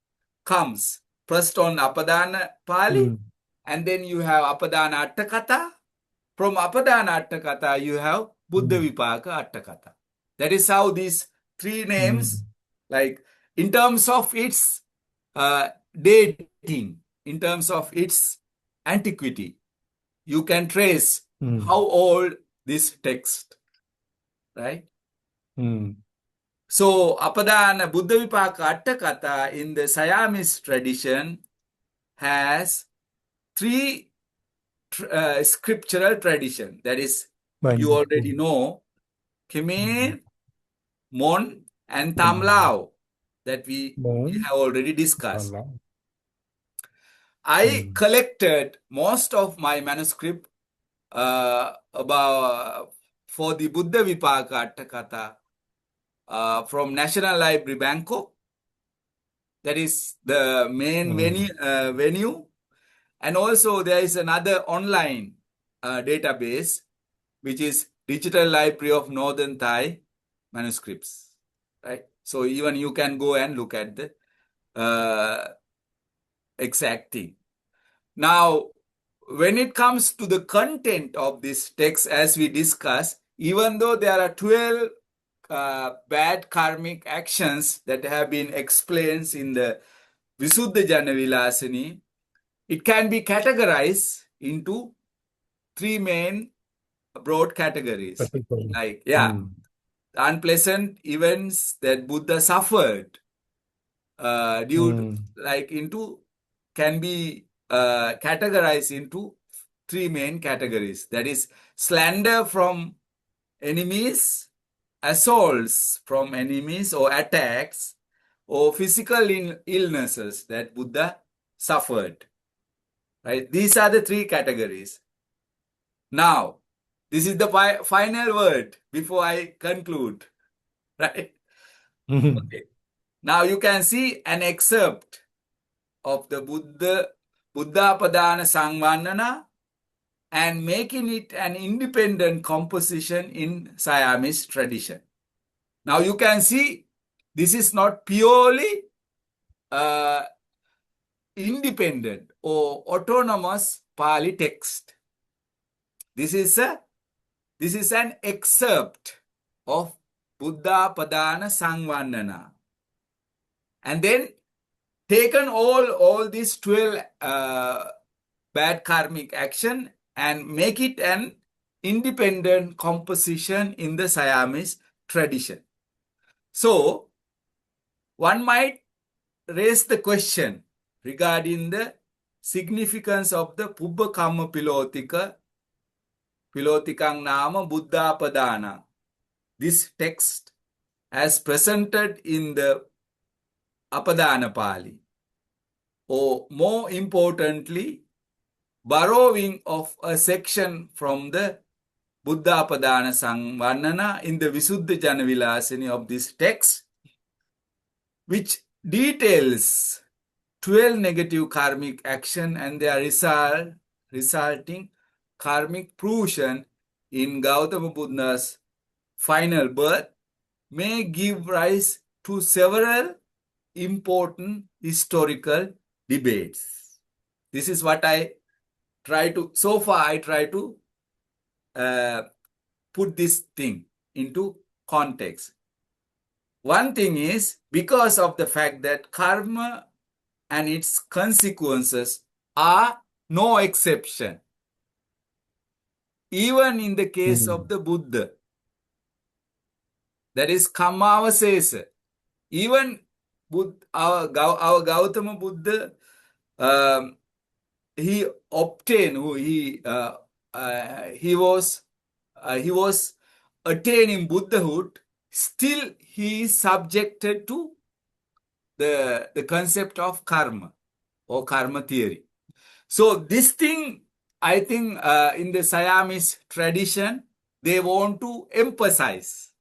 comes first on Apadana Pali, and then you have Apadana Atthakatha. From Apadana Atthakatha, you have Buddhavipaka Atthakatha. That is how these 3 names, like in terms of its dating, in terms of its antiquity, you can trace how old this text, right? So Apadana Buddhavipaka Atthakatha in the Siamese tradition has 3 scriptural tradition. That is, you already know, Khmer, Mon, and Tamlao that we have already discussed. I collected most of my manuscript about for the Buddhavipaka Atthakatha from National Library, Bangkok. That is the main venue. And also there is another online database, which is Digital Library of Northern Thai Manuscripts, right? So even you can go and look at the exact thing. Now, when it comes to the content of this text, as we discussed, even though there are 12 bad karmic actions that have been explained in the Visuddha Jana Vilasini, it can be categorized into 3 main broad categories. Like, unpleasant events that Buddha suffered due like into can be categorized into three main categories. That is slander from enemies, assaults from enemies or attacks, or physical illnesses that Buddha suffered. Right? These are the three categories. Now, this is the final word before I conclude. Right? Okay. Now you can see an excerpt of the Buddhapadana Sangvannana and making it an independent composition in Siamese tradition. Now you can see this is not purely independent or autonomous Pali text. This is an excerpt of Buddhapadana Sangvannana. And then taken all these 12 bad karmic action and make it an independent composition in the Siamese tradition. So, one might raise the question regarding the significance of the Pubbha Kamma Pilotikang Nama Buddhapadana. This text as presented in the Apadana Pali, or more importantly, borrowing of a section from the Buddhapadana Sangvannana in the Visuddha Jana Vilasini of this text, which details 12 negative karmic action and their resulting karmic fruition in Gautama Buddha's final birth, may give rise to several important historical debates. This is what I try to put this thing into context. One thing is because of the fact that karma and its consequences are no exception. Even in the case of the Buddha, that is Kammavasesa, even our Gautama Buddha, he obtained, he was attaining Buddhahood, still he is subjected to the concept of karma or karma theory. So this thing, I think in the Siamese tradition, they want to emphasize,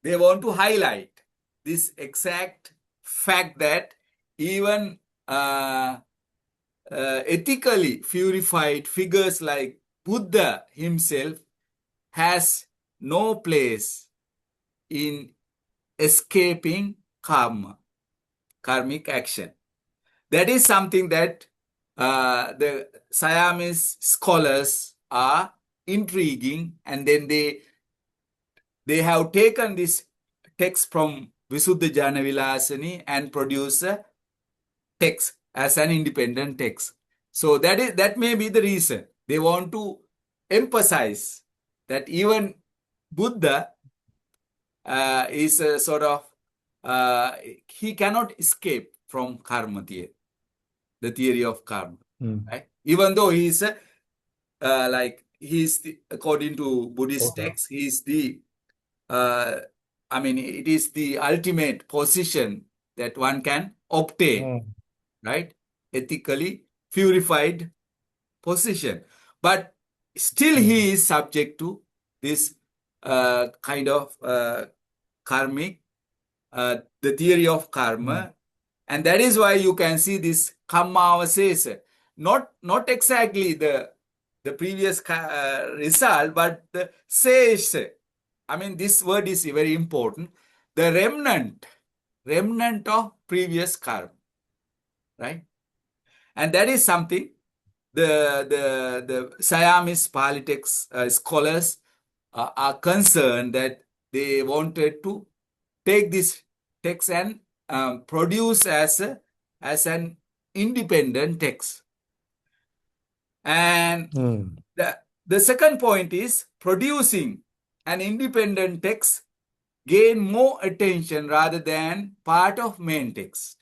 they want to highlight this exact fact that even ethically purified figures like Buddha himself has no place in escaping karma, karmic action. That is something that the Siamese scholars are intriguing, and then they have taken this text from Visuddha Jana Vilasani and produce a text as an independent text. So that may be the reason. They want to emphasize that even Buddha is a sort of, he cannot escape from karma theory, the theory of karma. Right? Even though he is according to Buddhist text, he is the, it is the ultimate position that one can obtain, right? Ethically purified position. But still he is subject to this kind of karmic, the theory of karma. And that is why you can see this Kammavasesa. Not exactly the previous result, but the sesha. This word is very important. The remnant of previous karma, right? And that is something the Siamese Pali text scholars are concerned that they wanted to take this text and produce as an independent text. And the second point is producing an independent text gain more attention rather than part of main text.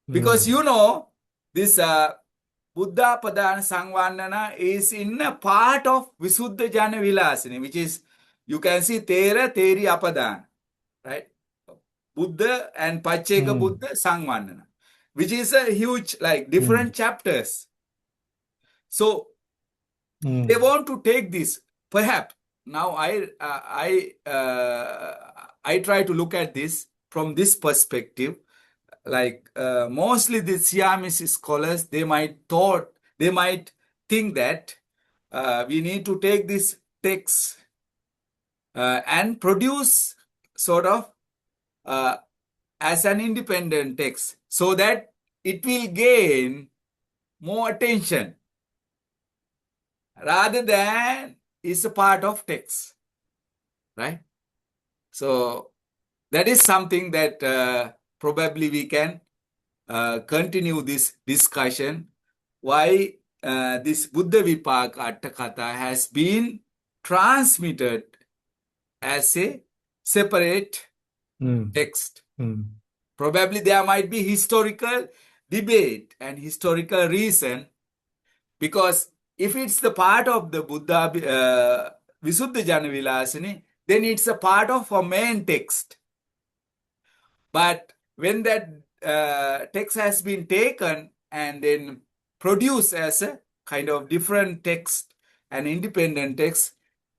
Because you know, this Buddha Padana Sangvannana is in a part of Visuddha Jana Vilasini, which is, you can see Tera, Teri, Apadana, right? Buddha and Pacheka Buddha Sangvannana, which is a huge, like, different chapters. So, they want to take this, perhaps. Now, I try to look at this from this perspective. Like mostly the Siamese scholars, they might think that we need to take this text and produce sort of as an independent text so that it will gain more attention rather than is a part of text, right? So that is something that probably we can continue this discussion, why this Buddhavipaka Atthakatha has been transmitted as a separate text. Probably there might be historical debate and historical reason, because if it's the part of the Buddha Visuddha Jana Vilasini, then it's a part of a main text. But when that text has been taken and then produced as a kind of different text, an independent text,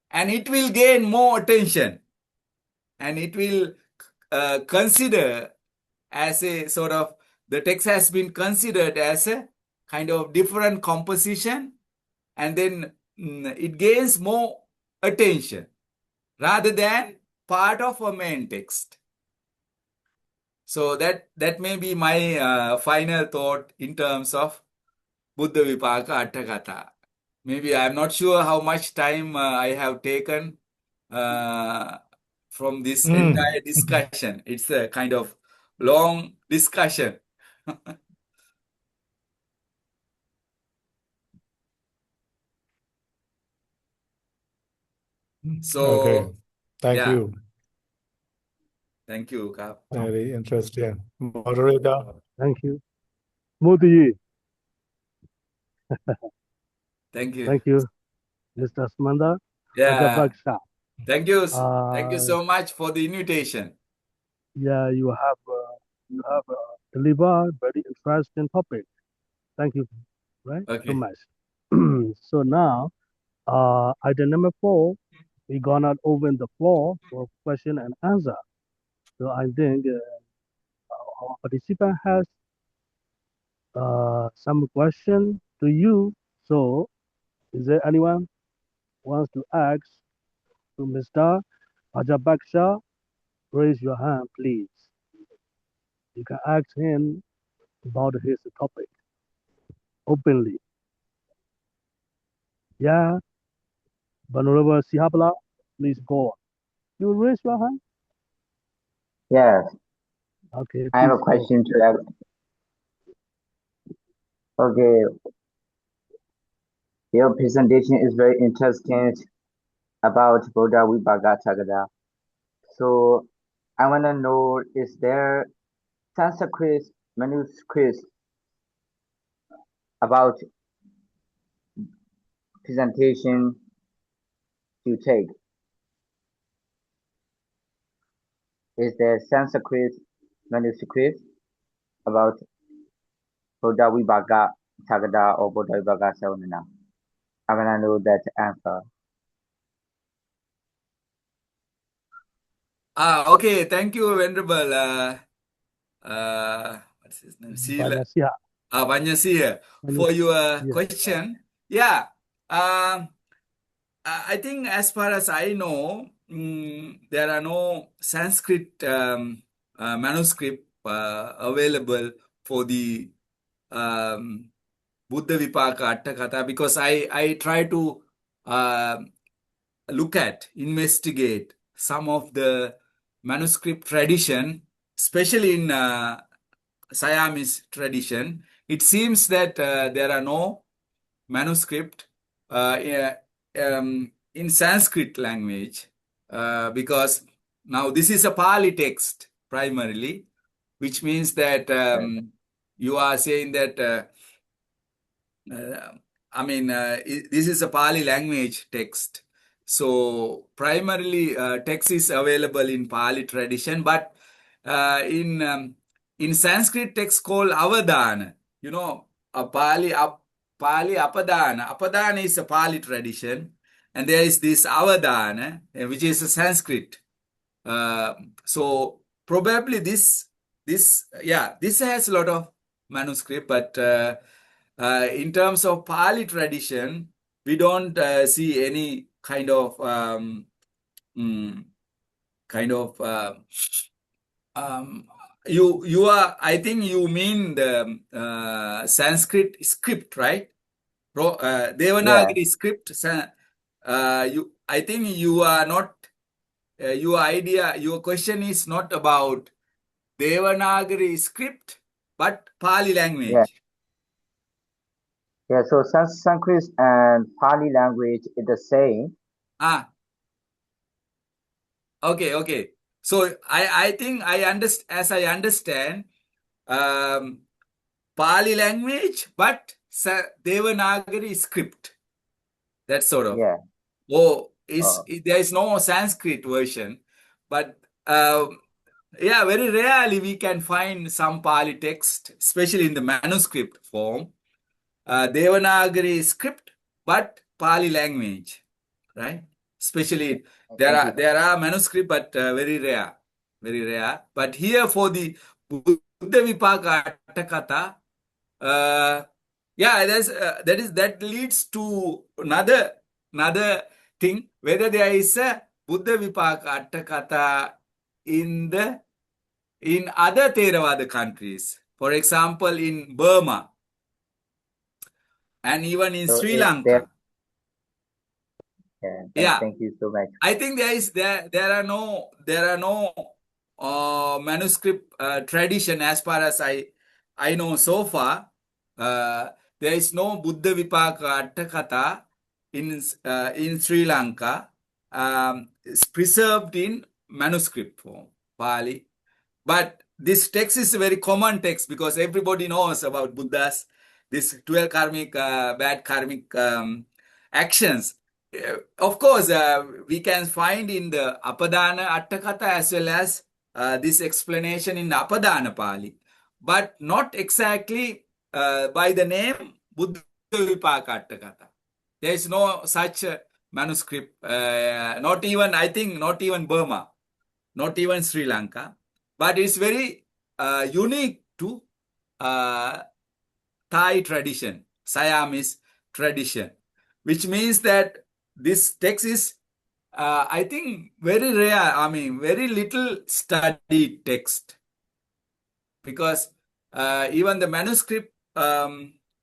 and it will gain more attention, and it will consider as a sort of, the text has been considered as a kind of different composition, and then it gains more attention rather than part of a main text. So that may be my final thought in terms of Buddhavipaka Atthakatha. Maybe I'm not sure how much time I have taken from this entire discussion. It's a kind of long discussion. So, okay. Thank yeah. you. Thank you, Kap. Very interesting. Moderator. Thank you. Modi, Thank you. thank you, Mr. Samantha Yeah. Rajapaksha. Thank you. Thank you so much for the invitation. Yeah, you have delivered very interesting topic. Thank you, right? So Okay. much. So now, item number 4, we're gonna open the floor for question and answer. So I think our participant has some question to you. So is there anyone wants to ask to Mr. Rajapaksha? Raise your hand, please. You can ask him about his topic openly. Yeah, Venerable Sihabla, please go on. You raise your hand? Yes, Okay, I have a please go. question to ask. Okay, your presentation is very interesting about Buddhavipaka Atthakatha. So I want to know, is there Sanskrit manuscripts about presentation to take? Is there Sanskrit manuscript about Buddhavipaka Atthakatha or Buddhavipaka Savanana? I want to know that answer. Okay. Thank you, Venerable. What's his name? Vanyasiha. Vanyasiha, for your Yes. question. Yeah. I think as far as I know, there are no Sanskrit manuscript available for the Buddhavipaka Atthakatha, because I try to investigate some of the manuscript tradition, especially in Siamese tradition. It seems that there are no manuscript in Sanskrit language, because now this is a Pali text primarily, which means that you are saying that this is a Pali language text. So primarily text is available in Pali tradition, but in Sanskrit text called Avadana, a Pali Apadana. Apadana is a Pali tradition, and there is this Avadana, which is a Sanskrit. So probably this has a lot of manuscript, but in terms of Pali tradition, we don't see any kind of you are, I think you mean the Sanskrit script, right? Yeah. Devanagari script. I think you are not. Your question is not about Devanagari script, but Pali Yeah. language. Yeah. So Sanskrit and Pali language is the same. Okay. So I think as I understand, Pali language, but Devanagari script. That sort of. Yeah. There is no Sanskrit version, but very rarely we can find some Pali text, especially in the manuscript form, Devanagari script, but Pali language, right? Especially Thank you. there are manuscript, but very rare. But here for the Buddhavipaka Atthakatha, that leads to another thing, whether there is a Buddhavipaka Atthakatha in other Theravada countries, for example, in Burma and even in So Sri is there? Lanka. Yeah. Thank you so much. I think there are no manuscript tradition as far as I know so far. There is no Buddhavipaka Atthakatha in Sri Lanka. It's preserved in manuscript form, Pali. But this text is a very common text because everybody knows about Buddha's this 12 karmic bad karmic actions. Of course, we can find in the Apadana Atthakatha as well as this explanation in Apadana Pali, but not exactly by the name Buddhavipaka Atthakatha. There is no such manuscript, not even Burma, not even Sri Lanka, but it's very unique to Thai tradition, Siamese tradition, which means that this text is, I think, very rare. Very little studied text because even the manuscript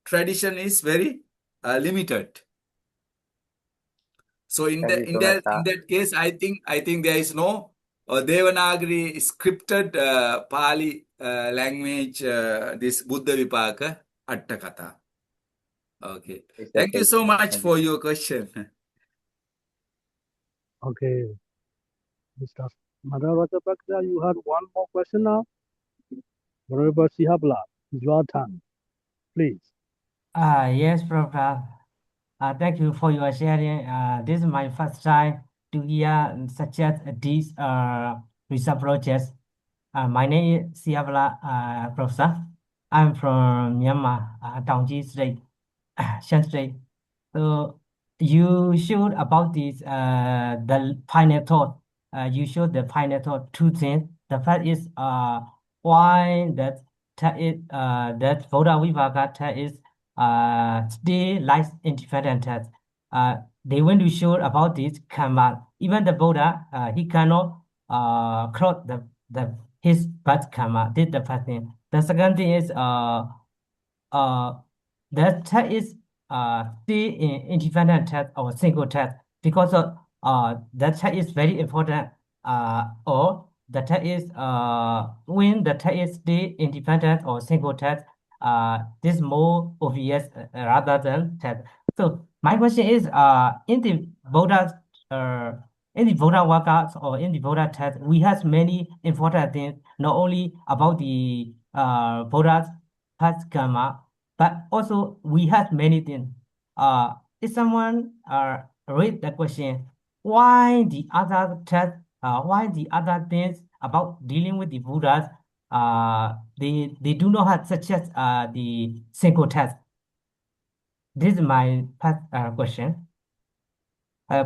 tradition is very limited. So in Thank you so much, sir. that case, I think there is no Devanagari scripted Pali language. This Buddhavipaka Atthakatha. Okay. It's Thank you okay. so much Thank for your question. Okay, Mr. Samantha Rajapaksha, you had one more question now. Buddhavipaka Sihabla, it's your turn. Please. Yes, Prabhupada. Thank you for your sharing. This is my first time to hear such as these research projects. My name is Siabla Professor. I'm from Myanmar, Taungji State, Shan State. So you showed about this the final thought. You showed the final thought two things. The first is why that that Buddhavipaka is still lies independent. They want to show about this karma. Even the Buddha, he cannot cross the his bad karma. This the first thing. The second thing is that test is still independent test or single test because that test is very important. Or the test is when the test is still independent or single test. This more obvious rather than test. So my question is, in the Buddha's in the Buddha Vakas or in the Buddha text, we have many important things, not only about the Buddha's past karma, but also we have many things. If someone read the question, why the other text, why the other things about dealing with the Buddhas, they do not have such as the single text. This is my first question.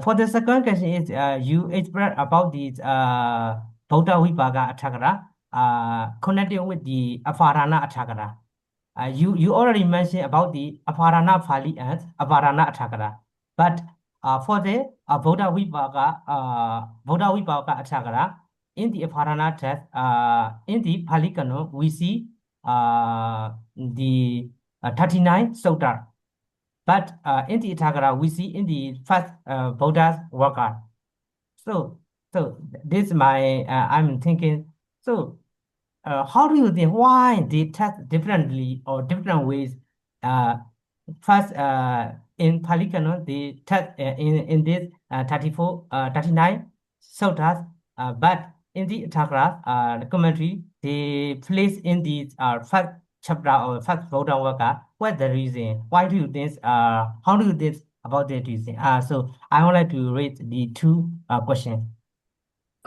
For the second question is you express about this Buddhavipaka Atthakatha connecting with the Aparana Atthakatha. You already mentioned about the Aparana Pali and Aparana Atthakatha. But for the Buddhavipaka Atthakatha, in the Aparana text, in the Pali canon, we see the 39 sutta. But in the Atthakatha, we see in the first Buddha's worker. So this is my, I'm thinking, so how do you think, why they test differently or different ways? First, in Pali Canon, they test in this 39 sutras, but in the Atthakatha, the commentary, they place in the first chapter or first Buddha Vaka. What's the reason? Why do you think, how do you think about that reason? So I would like to raise the two questions.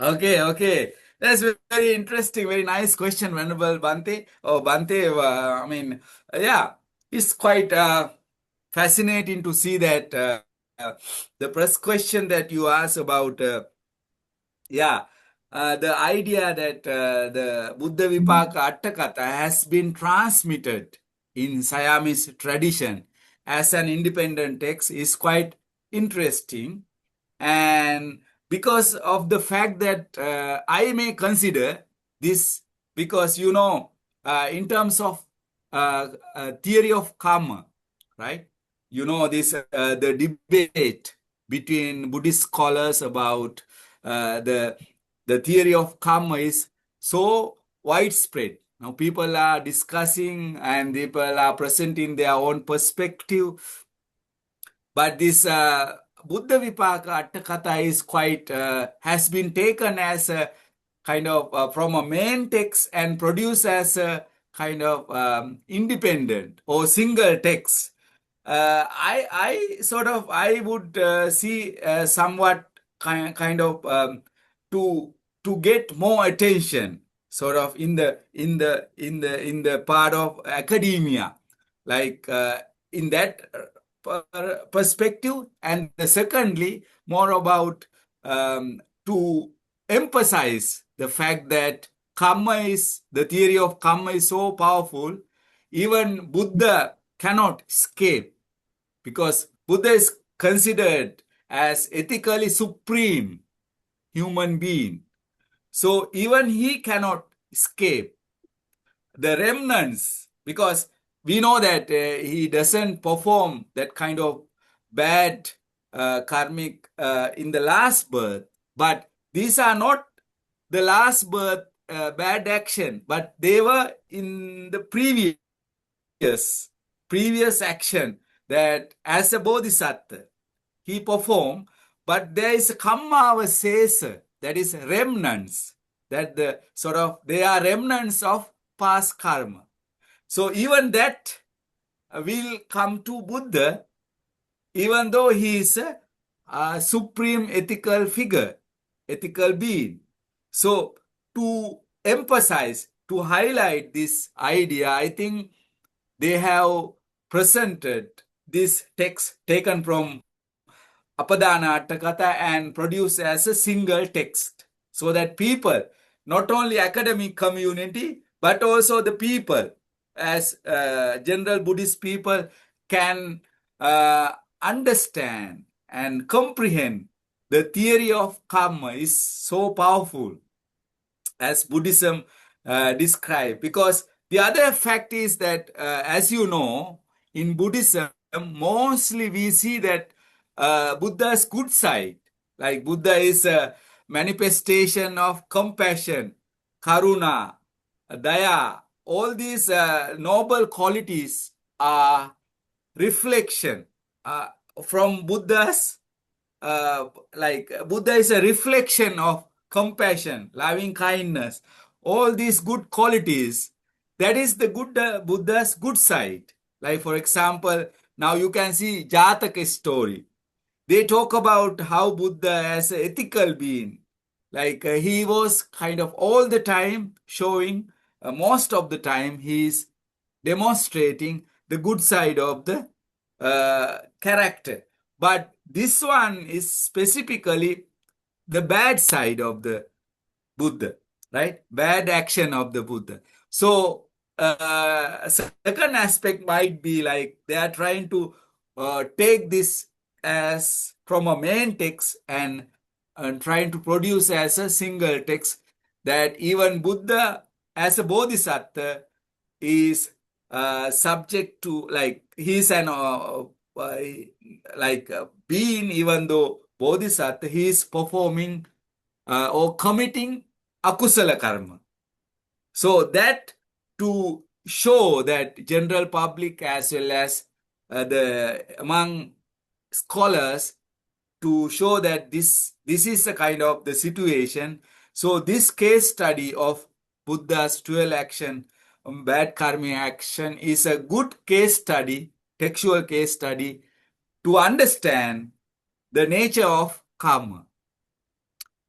Okay. That's very interesting, very nice question, Venerable Bante. I mean, yeah, it's quite fascinating to see that the first question that you asked about, the idea that the Buddhavipaka Atthakatha has been transmitted in Siamese tradition as an independent text is quite interesting. And because of the fact that I may consider this, because in terms of theory of karma, right? This the debate between Buddhist scholars about the theory of karma is so widespread. Now people are discussing and people are presenting their own perspective. But this Buddhavipaka Atthakatha is quite, has been taken as a kind of from a main text and produced as a kind of independent or single text. I would see somewhat kind of to get more attention, sort of in the part of academia, like in that perspective, and secondly, more about to emphasize the fact that the theory of karma is so powerful, even Buddha cannot escape, because Buddha is considered as ethically supreme human being. So even he cannot escape the remnants, because we know that he doesn't perform that kind of bad karmic in the last birth. But these are not the last birth bad action, but they were in the previous action that as a bodhisattva he performed. But there is a karma avasesa, that is remnants, that they are remnants of past karma. So even that will come to Buddha, even though he is a supreme ethical figure, ethical being. So to emphasize, to highlight this idea, I think they have presented this text taken from Apadana Atthakatha and produced as a single text, so that people, not only academic community, but also the people, as general Buddhist people, can understand and comprehend the theory of karma is so powerful as Buddhism described. Because the other fact is that, as you know, in Buddhism, mostly we see that Buddha's good side. Like Buddha is a manifestation of compassion, karuna, daya. All these noble qualities are reflection from Buddha's like Buddha is a reflection of compassion, loving kindness, all these good qualities. That is the good Buddha's good side. Like for example, now you can see Jataka story. They talk about how Buddha as an ethical being, like he was kind of all the time showing, most of the time he's demonstrating the good side of the character. But this one is specifically the bad side of the Buddha, right? Bad action of the Buddha. So, second aspect might be like they are trying to take this as from a main text and trying to produce as a single text, that even Buddha as a bodhisattva is subject to, like he's an being, even though bodhisattva, he is performing or committing akusala karma. So that to show that general public as well as the among scholars, to show that this is a kind of the situation. So this case study of Buddha's 12 action, bad karmic action, is a good case study, textual case study, to understand the nature of karma.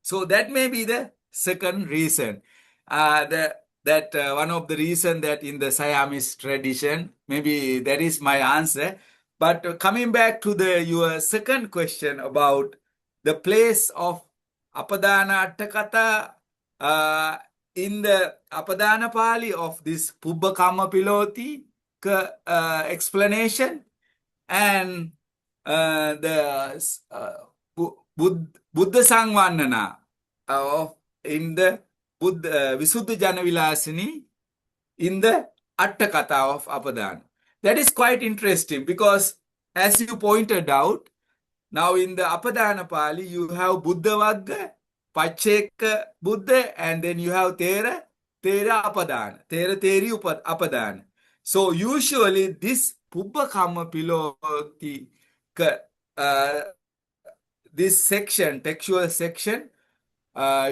So that may be the second reason. One of the reason that in the Siamese tradition, maybe that is my answer. But coming back to your second question about the place of Apadana Atthakatha, in the Apadana Pali of this Pubbha Kamma Piloti explanation, and the Buddha Sangvannana in the Visuddha Jana Vilasini in the Atthakatha of Apadana. That is quite interesting because, as you pointed out, now in the Apadana Pali, you have Buddha Vagga, Pacheka Buddha, and then you have Tera Apadana, Teri Apadana. So usually this Pubbha Kamma Piloti, this section, textual section,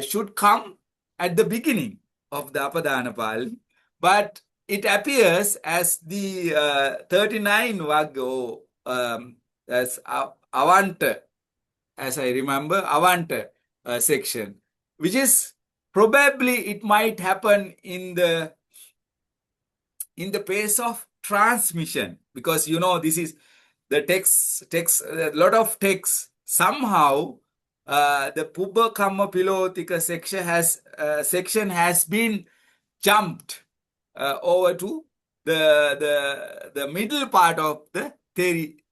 should come at the beginning of the Apadana Pali, but it appears as the 39 Vagga, as Avanta, as I remember, Avanta section, which is probably it might happen in the pace of transmission, because this is the text a lot of text. Somehow the Pubbha Kamma Pilotika section has been jumped over to the middle part of the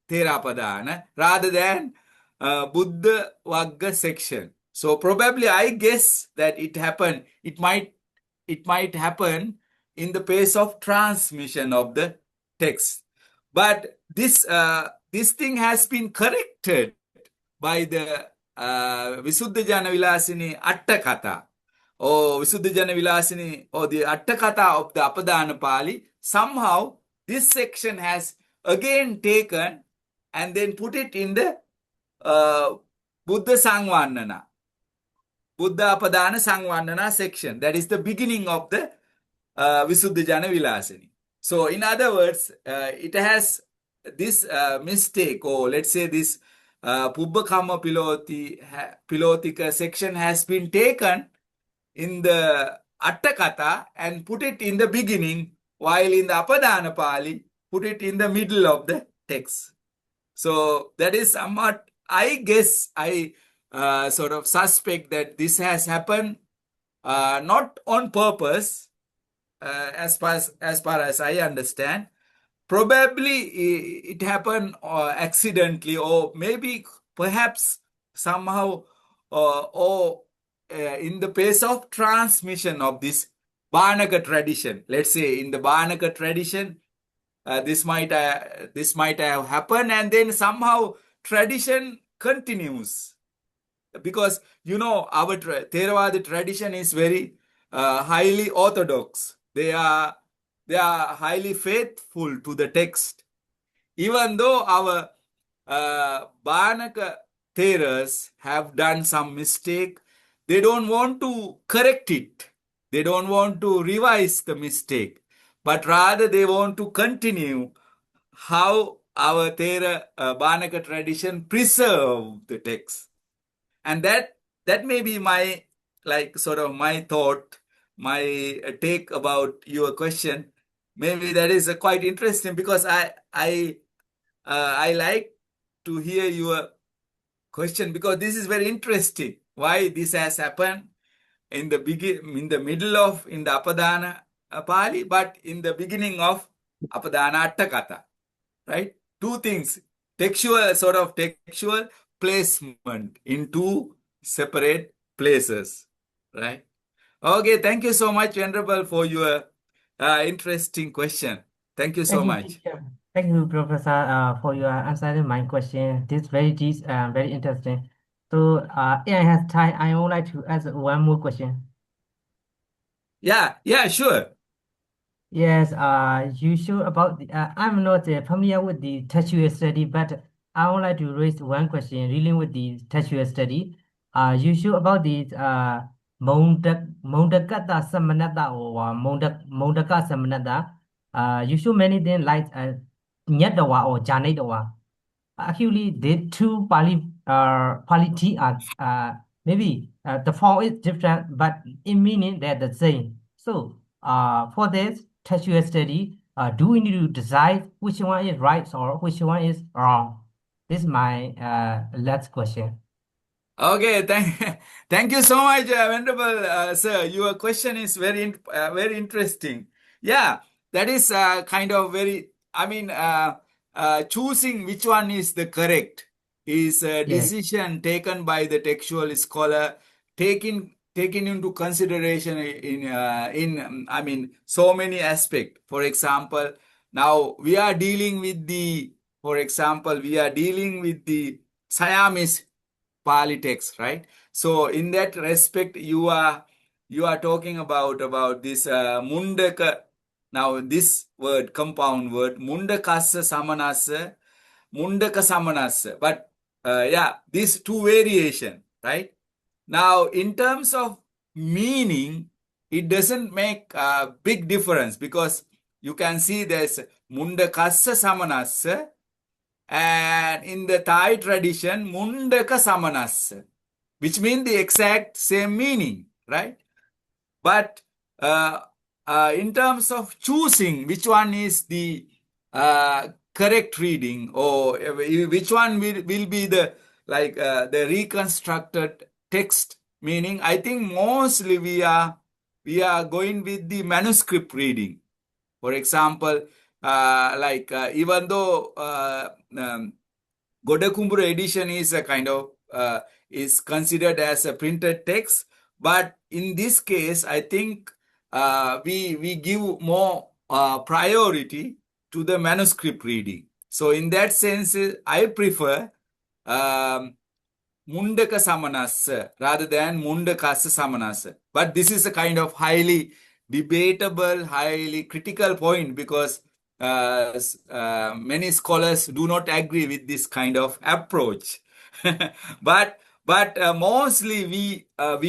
Therapadana rather than Buddha Vagga section. So probably I guess that it happened. It might happen in the pace of transmission of the text. But this thing has been corrected by the Visuddha Jana Vilasini Atthakatha, or Visuddha Jana Vilasini, or the Atthakatha of the Apadana Pali. Somehow this section has again taken and then put it in the Buddha Sangvannana, Buddha Apadana Sangvannana section. That is the beginning of the Visuddha Jana Vilasini. So in other words, it has this mistake, or let's say this Pubbha Kamma Pilotika section has been taken in the Atthakatha and put it in the beginning, while in the Apadana Pali, put it in the middle of the text. So that is somewhat, I guess, I sort of suspect that this has happened not on purpose, as far as I understand. Probably it happened accidentally, or maybe perhaps somehow, or in the pace of transmission of this Bhanaka tradition. Let's say in the Bhanaka tradition, this might have happened, and then somehow tradition continues, because our Theravada tradition is very highly orthodox. They are highly faithful to the text. Even though our Bhanaka Theras have done some mistake. They don't want to correct it. They don't want to revise the mistake, but rather they want to continue how our Thera Banaka tradition preserved the text. And that may be my my thought, my take about your question. Maybe that is quite interesting because I like to hear your question because this is very interesting. Why this has happened in the middle of in the Apadana Pali, but in the beginning of Apadana Atthakatha, right? Two things, textual placement in two separate places, right? Okay, thank you so much, Venerable, for your interesting question. Thank you so Thank you, much. teacher. Thank you, Professor, for your answering my question. This very deep, very interesting. So, if I have time, I would like to ask one more question. Yeah, sure. Yes, you sure about I'm not familiar with the textual study, but I would like to raise one question dealing with the textual study. You sure about the Mondakata Samanata or Mondaka Samanata? You sure many things like Nyadawa or Janadawa. Actually, the two polity are maybe the form is different, but in meaning they're the same. So, for this textual study, do we need to decide which one is right or which one is wrong? This is my last question. Okay, thank you so much, Venerable Sir. Your question is very interesting. Yeah, that is kind of very. I mean, choosing which one is the correct is a Yes, decision taken by the textual scholar, taking into consideration I mean so many aspects. For example, now we are dealing with the. For example, we are dealing with the Siamese Pali text, right? So in that respect, you are talking about this mundaka. Now this word, compound word, mundakasa samanasa, mundaka samanasa. But yeah, these two variation, right? Now in terms of meaning, it doesn't make a big difference because you can see there's mundakasa samanasa and in the Thai tradition, Mundaka Samanas, which mean the exact same meaning, right? But in terms of choosing which one is the correct reading or which one will be the the reconstructed text meaning, I think mostly we are going with the manuscript reading. For example, even though Godakumbura edition is a kind of is considered as a printed text, but in this case, I think we give more priority to the manuscript reading. So in that sense, I prefer um, Mundaka Samanasa rather than Mundakasa Samanasa. But this is a kind of highly debatable, highly critical point because many scholars do not agree with this kind of approach. but mostly we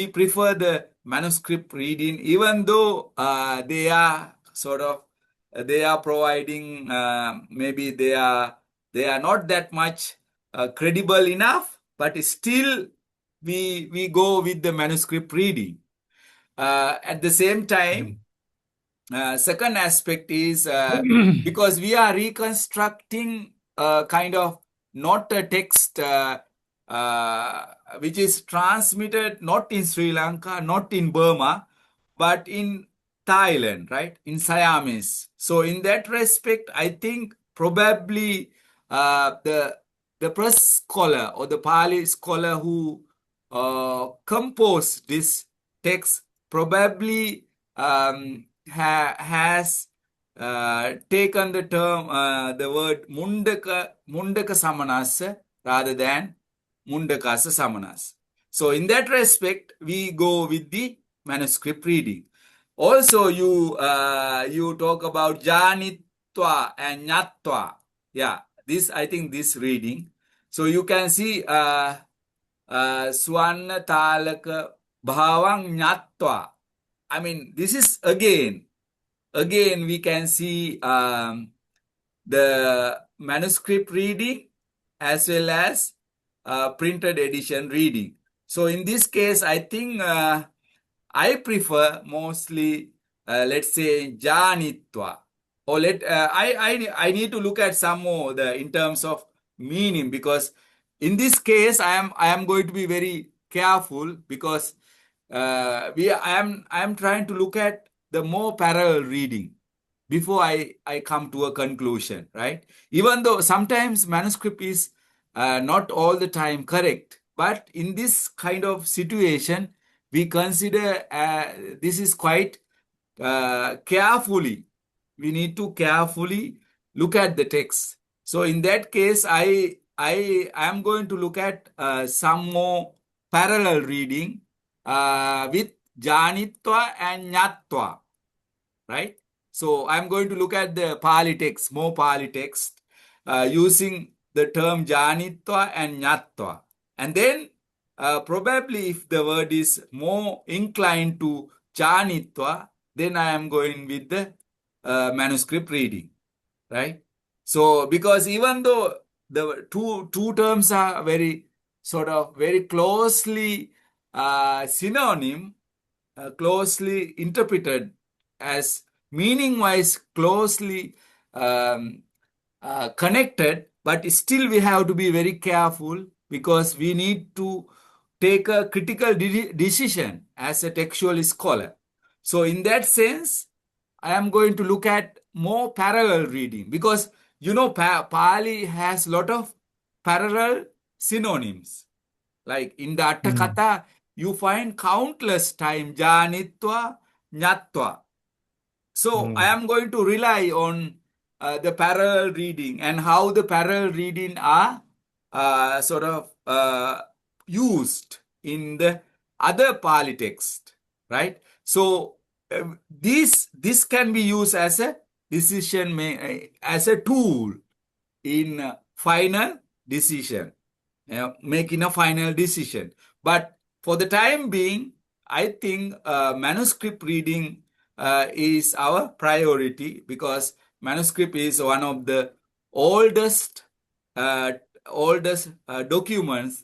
prefer the manuscript reading, even though they are they are providing maybe they are not that much credible enough, but still we go with the manuscript reading. At the same time, second aspect is because we are reconstructing kind of not a text which is transmitted not in Sri Lanka, not in Burma, but in Thailand, right? In Siamese. So in that respect, I think probably the press scholar or the Pali scholar who composed this text probably has taken the term, the word Mundaka Samanas rather than Mundakasa Samanas. So in that respect, we go with the manuscript reading. Also, you talk about Janitwa and Nyatwa. Yeah, I think this reading. So you can see Swanna Talaka Bhavang Nyatva. I mean, this is again we can see the manuscript reading as well as printed edition reading. So in this case, I think I prefer mostly, let's say, Janitva. Or I need to look at some more in terms of meaning, because in this case I am going to be very careful, because I am trying to look at the more parallel reading before I come to a conclusion, right? Even though sometimes manuscript is not all the time correct, but in this kind of situation, we consider this is quite carefully. We need to carefully look at the text. So in that case, I am going to look at some more parallel reading with Janitva and Nyatva, right? So I'm going to look at the Pali text, more Pali text, using the term Janitva and Nyatva. And then probably if the word is more inclined to Janitva, then I am going with the manuscript reading, right? So because even though the two terms are very closely synonym, closely interpreted as meaning-wise closely connected, but still we have to be very careful, because we need to take a critical decision as a textual scholar. So in that sense, I am going to look at more parallel reading, because Pali has a lot of parallel synonyms. Like in the Atthakatha, you find countless times Janitva, Nyatva. So I am going to rely on the parallel reading and how the parallel reading are used in the other Pali text, right? So this can be used as a as a tool in final decision, making a final decision. But for the time being, I think manuscript reading is our priority, because manuscript is one of the oldest documents,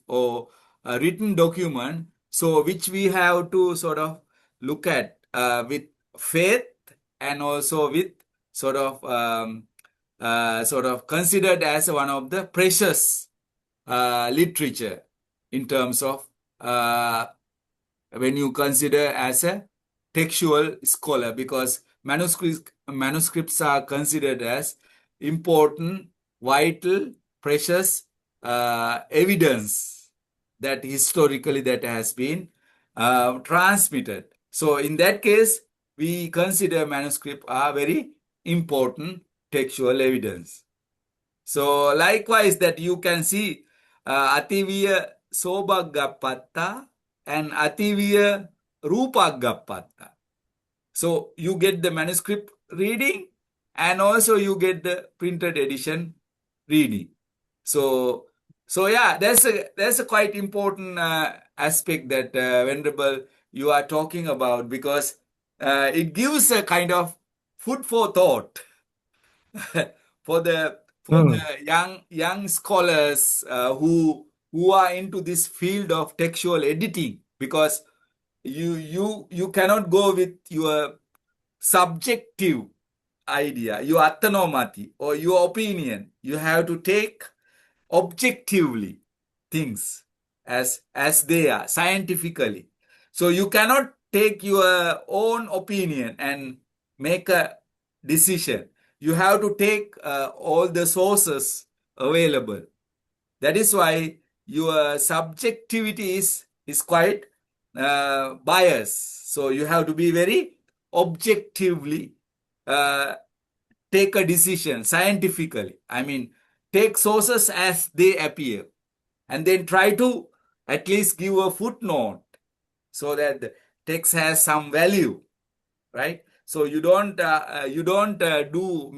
or written document, so which we have to sort of look at with faith, and also with sort of considered as one of the precious literature in terms of when you consider as a textual scholar, because manuscripts are considered as important, vital, precious evidence that historically that has been transmitted. So in that case, we consider manuscript are very important textual evidence. So likewise, that you can see Ativiya Sobhagapatta and Ativiya Rupagapatta. So you get the manuscript reading, and also you get the printed edition reading. So yeah, that's a quite important aspect that Venerable you are talking about, because it gives a kind of food for thought for the young scholars who are into this field of textual editing, because you cannot go with your subjective idea, your athanomati, or your opinion. You have to take objectively things as they are, scientifically. So you cannot take your own opinion and make a decision. You have to take all the sources available. That is why your subjectivity is quite biased. So you have to be very objectively take a decision scientifically. I mean, take sources as they appear, and then try to at least give a footnote so that the text has some value, right? So you don't do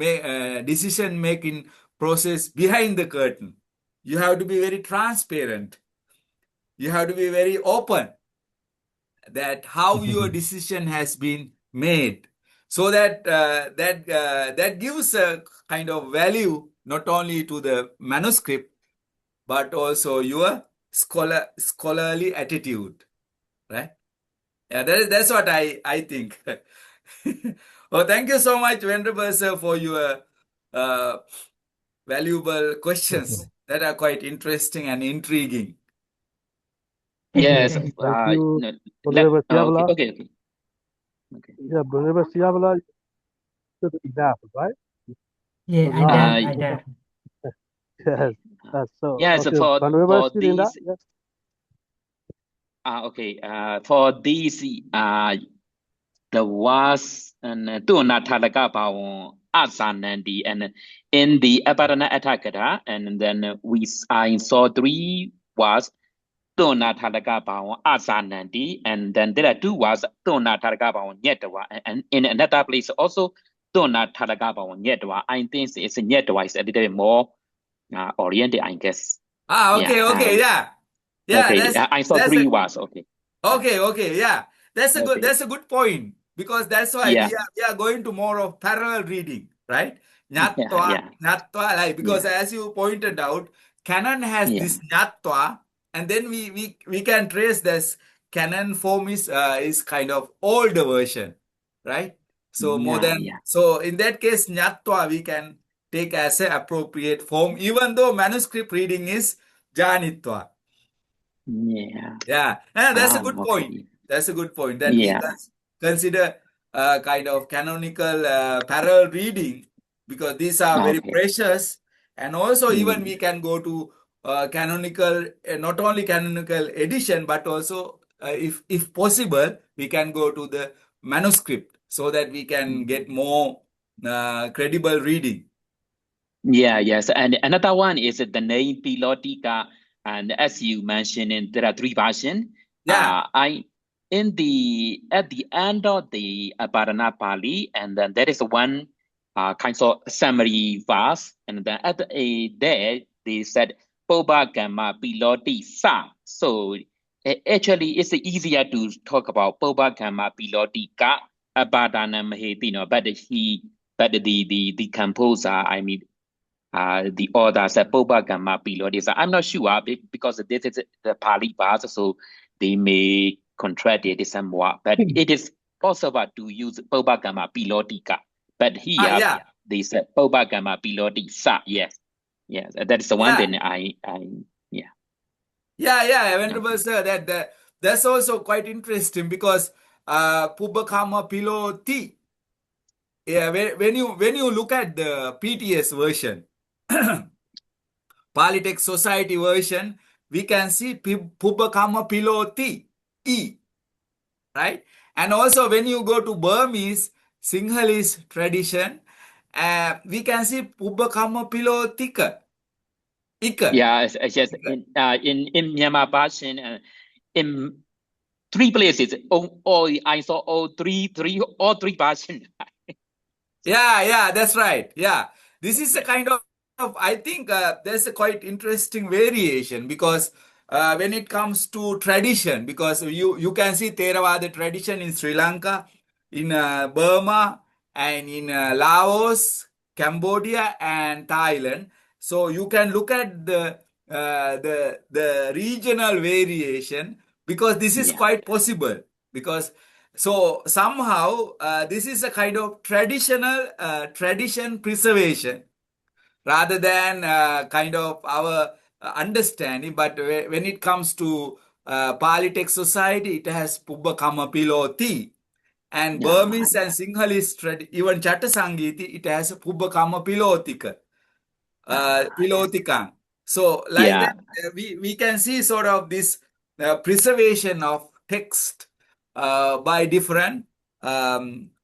decision making process behind the curtain. You have to be very transparent. you have to be very open that how your decision has been made, so that that gives a kind of value not only to the manuscript but also your scholarly attitude, right? Yeah, that's what I think. Oh, thank you so much, Venerable Sir, for your uh, valuable questions that are quite interesting and intriguing. Yes. Thank you, No, Brother okay, Siavla. okay, okay. Okay. Yeah, Brother Siavla, that's enough, right? Yeah, So I now, done. Uh, I done. yes. okay. So, Yes, okay, Brother for Sirinda, these yes. okay, for these the was and Tuna Talaga Bawon Asanandi and in the Abarana Atthakatha, and then I saw three was Tuna Talaga Bawon Asanandi, and then there are two was Tuna Talaga Bawon Yetwa, and in another place also Tuna Talaga Bawon Yetwa. I think it's Yetwa is a little bit more oriented, I guess. Okay, Yeah. yeah. Okay. I saw That's three a was okay. okay, yeah. Okay. That's a good point, because that's why Yeah. we are going to more of parallel reading, right? Yeah. Nyatwa, Yeah. nyatwa, like, because Yeah. as you pointed out, canon has Yeah. this nyatwa, and then we can trace this canon form is kind of older version, right? So more Yeah. than, Yeah. so in that case, nyatwa we can take as an appropriate form, even though manuscript reading is janitwa. Yeah. Yeah, that's a good Okay. point. That's a good point that we Yeah. consider kind of canonical parallel reading, because these are very Okay. precious. And also, even Mm. we can go to canonical, not only canonical edition, but also, if possible, we can go to the manuscript so that we can get more credible reading. Yeah. Yes. And another one is the name Pilotica. And as you mentioned, there are three versions. Yeah, I in the at the end of the Parana Pali, and then there is one kind of summary verse, and then at there they said Boba Gamma Piloti Sa. So actually, it's easier to talk about Boba Gamma Piloti Ka Abadana Mahedino, but the composer, I mean. The author said Boba Gamma Piloti. I'm not sure because this is the Pali verse, so they may contradict it somewhat. But it is possible to use Boba Gamma Pilotica. But here yeah, they said Boba Gamma Piloti Sa. Yes, yes, that is the one yeah. thing yeah. Yeah, Venerable Okay. Sir, that's also quite interesting, because Pubakama Piloti, yeah, when you look at the PTS version, Polytech Society version, we can see Pubakama Piloti, E, right? And also when you go to Burmese, Sinhalese tradition, we can see Pubakama Pilotika, Ika. Yeah, it's just in Myanmar version, in three places, all I saw all three versions. Yeah, that's right. Yeah, this is a kind of I think there's a quite interesting variation, because when it comes to tradition, because you can see Theravada tradition in Sri Lanka, in Burma, and in Laos, Cambodia, and Thailand. So you can look at the regional variation, because this is Yeah. quite possible, because so somehow this is a kind of traditional tradition preservation rather than kind of our understanding. But when it comes to Pali Text Society, it has Pubba Kama Piloti. And Burmese and Yeah. Sinhalese, even Chatta Sangiti, it has Pubba Kama Pilotika. Yes. Pilotikang. So like Yeah. that, we can see sort of this preservation of text by different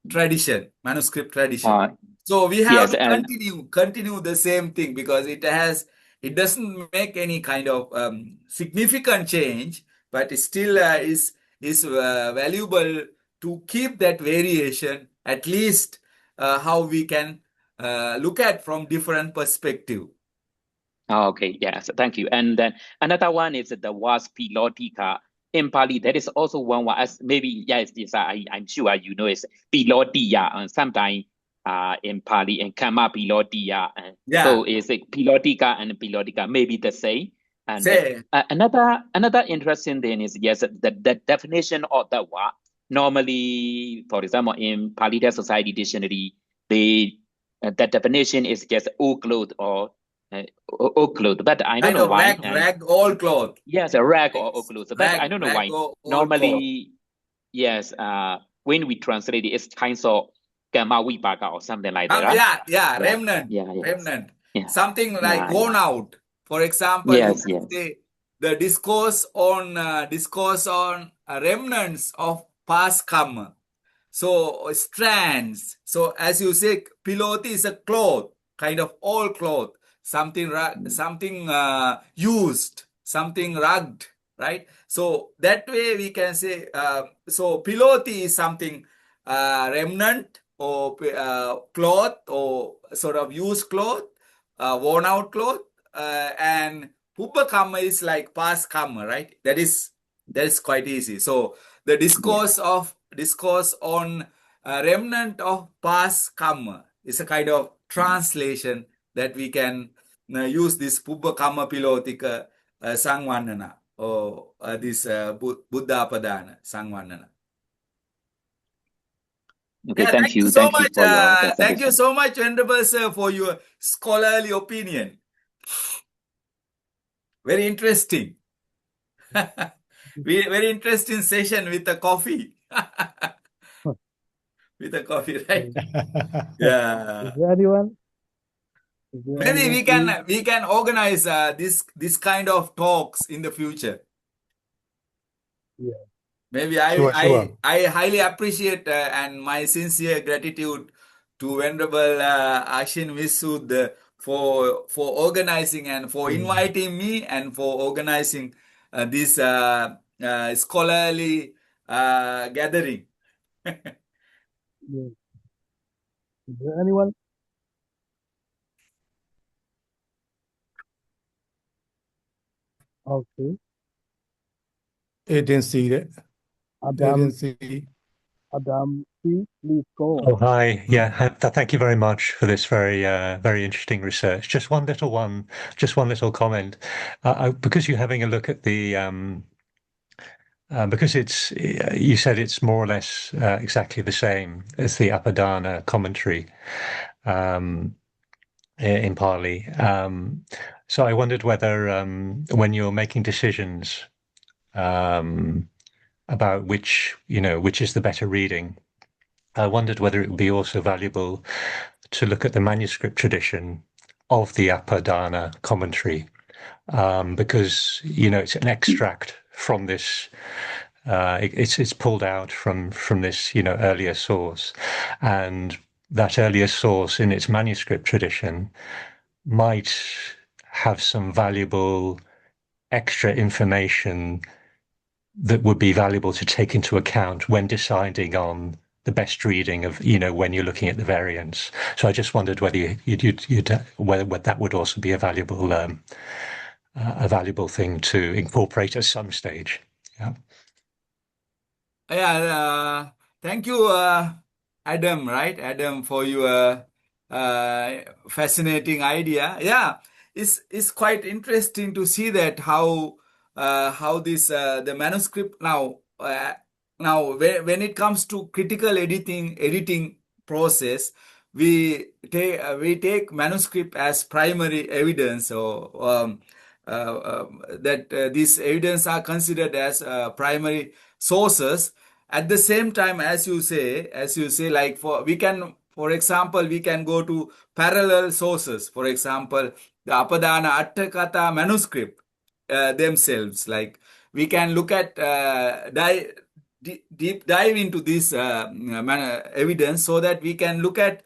tradition, manuscript tradition. Uh, So we have yes. to And continue the same thing, because it doesn't make any kind of significant change, but it still is valuable to keep that variation, at least how we can look at from different perspective. Okay, yes, thank you. And then another one is the was pilotica. In Pali, there is also one was maybe yes, I'm sure you know it's pilotia, and sometimes in Pali and Kama pilotia. Yeah, So is it pilotica and pilotica maybe the same? And say, another interesting thing is yes, the definition of the wa. Normally, for example, in Pali Society dictionary, they the definition is just old cloth or old clothes, but I don't kind know of why. rag, all cloth. Yes, a rag or old clothes, but I don't know Rag, why. all cloth. Normally, yes, when we translate it, it's kind of Gamawipaka or something like that, right? Yeah, Yeah, remnant, yes, remnant. yeah, Something like yeah, worn yeah, out. For example, you yes, can yes, say the discourse on remnants of past karma. So strands. So as you say, piloti is a cloth, kind of old cloth, something something used, something rugged, right? So that way we can say. So piloti is something remnant or cloth or sort of used cloth, worn out cloth, and pupa karma is like past karma, right? That is quite easy. So the yeah, discourse on a remnant of past karma is a kind of translation that we can use this Pubbha Kamma Pilotika Sangvannana or this Buddhapadana Sangvannana. Okay, Yeah, thank you. Thank you for your thank you presentation. so much, Venerable Sir, for your scholarly opinion. Very interesting. Very interesting session with the coffee. With the coffee, right? Yeah. Is there anyone? Is there Maybe anyone, please? we can organize this kind of talks in the future. Yeah. Maybe Sure. I highly appreciate and my sincere gratitude to Venerable Ashin Visud for organizing and for inviting me and for organizing this scholarly gathering. Yeah. Is there anyone? Okay. It didn't see that. I Adam, didn't see. please go Oh, on. hi. Yeah, thank you very much for this very interesting research. Just one little comment. Because you're having a look at the because you said it's more or less exactly the same as the Apadana commentary in Pali. So I wondered whether when you're making decisions about which is the better reading, I wondered whether it would be also valuable to look at the manuscript tradition of the Apadana commentary, because it's an extract from this. It's pulled out from this earlier source, and that earlier source in its manuscript tradition might have some valuable extra information that would be valuable to take into account when deciding on the best reading of when you're looking at the variants. So I just wondered whether whether that would also be a valuable thing to incorporate at some stage. Yeah. Yeah, thank you, Adam, right? Adam, for your fascinating idea. Yeah, it's quite interesting to see that how this the manuscript now when it comes to critical editing process, we take manuscript as primary evidence or that these evidence are considered as primary sources. At the same time, as you say, like for example, we can go to parallel sources. For example, the Apadana Atthakatha manuscript themselves. Like we can look at deep dive into this evidence so that we can look at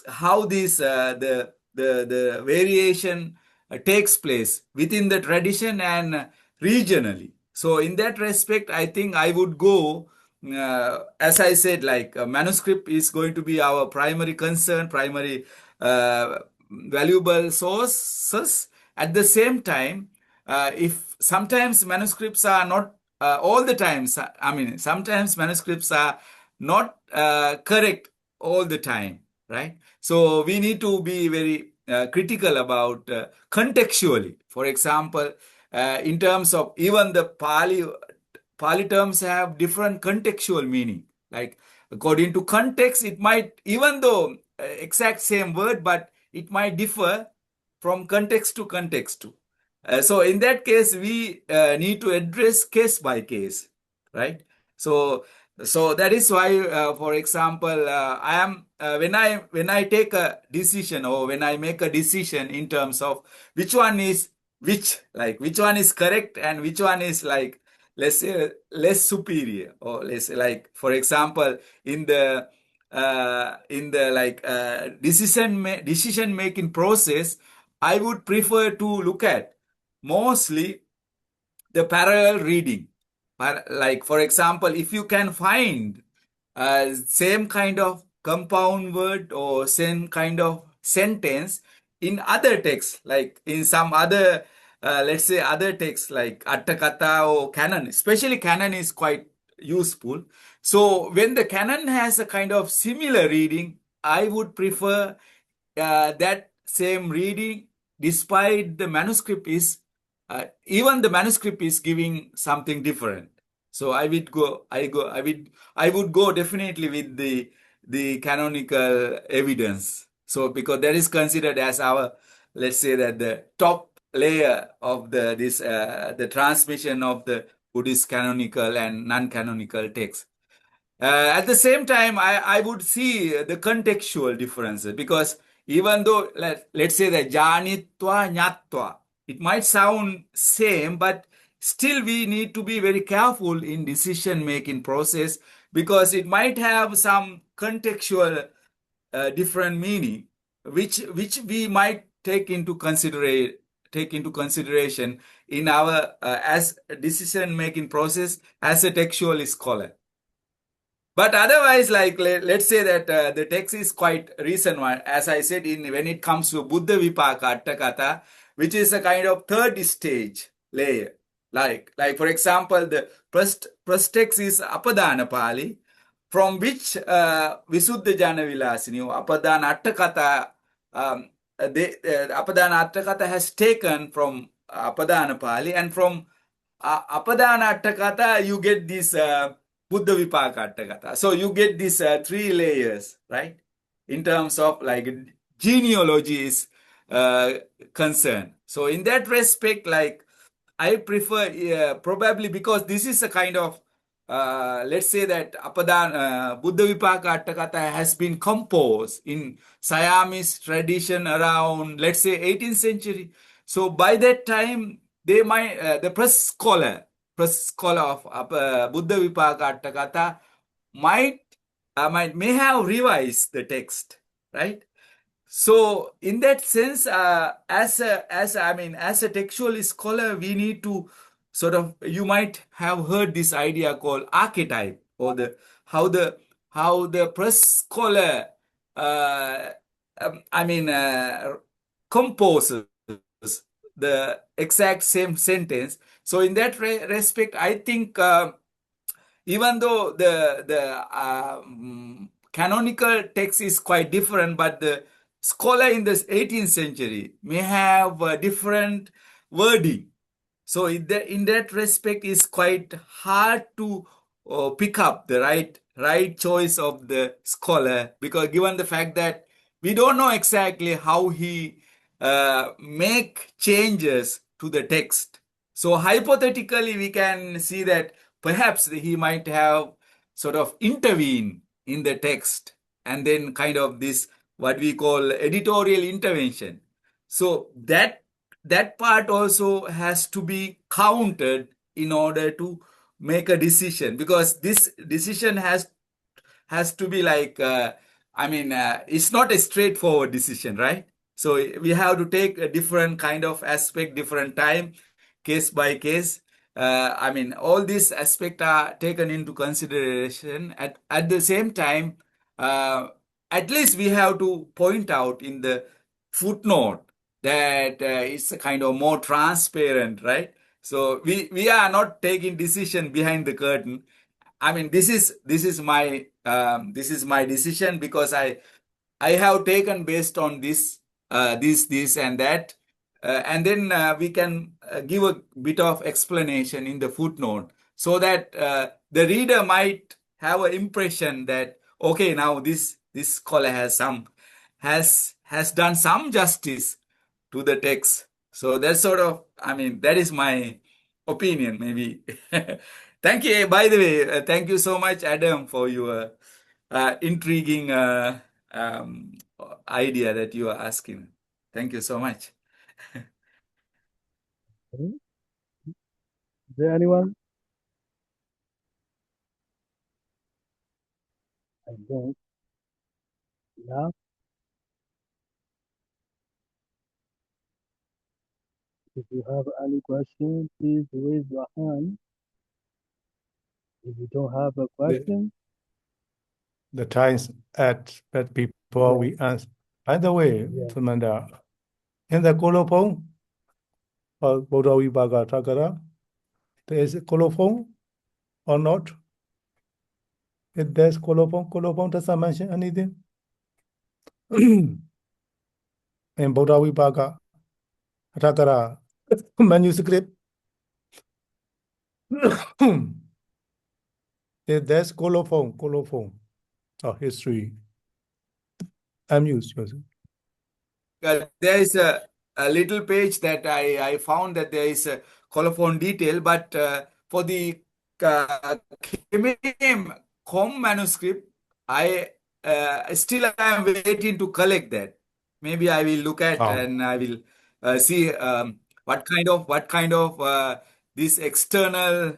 how this the variation takes place within the tradition and regionally. So in that respect, I think I would go, as I said, like manuscript is going to be our primary concern, primary valuable sources. at the same time, if sometimes manuscripts are not all the times, I mean, sometimes manuscripts are not correct all the time, right? So we need to be very critical about contextually. For example, in terms of even the Pali terms have different contextual meaning. Like according to context, it might, even though exact same word, but it might differ from context to context too. So in that case, we need to address case by case, right? So that is why, for example, I am when I take a decision, or when I make a decision in terms of which one is which one is correct and which one is, like, let's say, less superior, or let's say, like, for example, in the decision making process, I would prefer to look at mostly the parallel reading. Like, for example, if you can find same kind of compound word or same kind of sentence in other texts, like in some other, let's say, other texts like Atthakatha or canon, especially canon is quite useful. So when the canon has a kind of similar reading, I would prefer that same reading, despite the manuscript is even the manuscript is giving something different. So I would go definitely with the canonical evidence. So because that is considered as our, let's say, that the top layer of the transmission of the Buddhist canonical and non-canonical text. At the same time, I would see the contextual differences, because even though let's say that janitva nyatva, it might sound same, but still we need to be very careful in decision making process, because it might have some contextual different meaning, which we might take into consideration in our as decision making process as a textual scholar. But otherwise, like, let's say that the text is quite recent one, as I said, when it comes to Buddhavipaka, Atthakatha, which is a kind of third stage layer. Like for example, the first text is Apadana Pali, from which Visuddha Jana Vilasini, Apadana Atthakatha, Apadana Atthakatha has taken from Apadana Pali, and from Apadana Atthakatha you get this Buddhavipaka Atthakatha. So you get these three layers, right? In terms of, like, genealogy is concerned. So in that respect, like, I prefer probably, because this is a kind of let's say that Buddhavipaka Atthakatha has been composed in Siamese tradition around, let's say, 18th century. So by that time, they might the press scholar of Buddhavipaka Atthakatha may have revised the text, right? So in that sense, as a textual scholar, we need to sort of, you might have heard this idea called archetype, or how the press scholar composes the exact same sentence. So in that respect, I think even though the canonical text is quite different, but the scholar in the 18th century may have a different wording. So in that respect, it's quite hard to pick up the right choice of the scholar, because given the fact that we don't know exactly how he make changes to the text. So hypothetically, we can see that perhaps he might have sort of intervened in the text, and then kind of this, what we call editorial intervention. So that part also has to be counted in order to make a decision, because this decision has to be like, it's not a straightforward decision, right? So we have to take a different kind of aspect, different time, case by case. All these aspects are taken into consideration. At the same time, at least we have to point out in the footnote that it's a kind of more transparent, right? So we are not taking decision behind the curtain. I mean, this is my decision because I have taken based on this and that, and then we can give a bit of explanation in the footnote so that the reader might have an impression that okay, now this scholar has done some justice to the text. So that's sort of, I mean, that is my opinion, maybe. Thank you. By the way, thank you so much, Adam, for your intriguing um, idea that you are asking. Thank you so much. Okay. Is there anyone? I think, yeah. If you have any question, please raise your hand. If you don't have a question, The times at that before we answer. By the way, yeah. Samantha, in the colophon or Buddhavipaka Thakatha, there is a colophon or not? If there's colophon doesn't mention anything. In Buddhavipaka Thakatha manuscript, if there's colophon or history, I'm used. There is a little page that I found that there is a colophon detail, but for the Com manuscript, I still am waiting to collect that. Maybe I will look at and I will see what kind of these external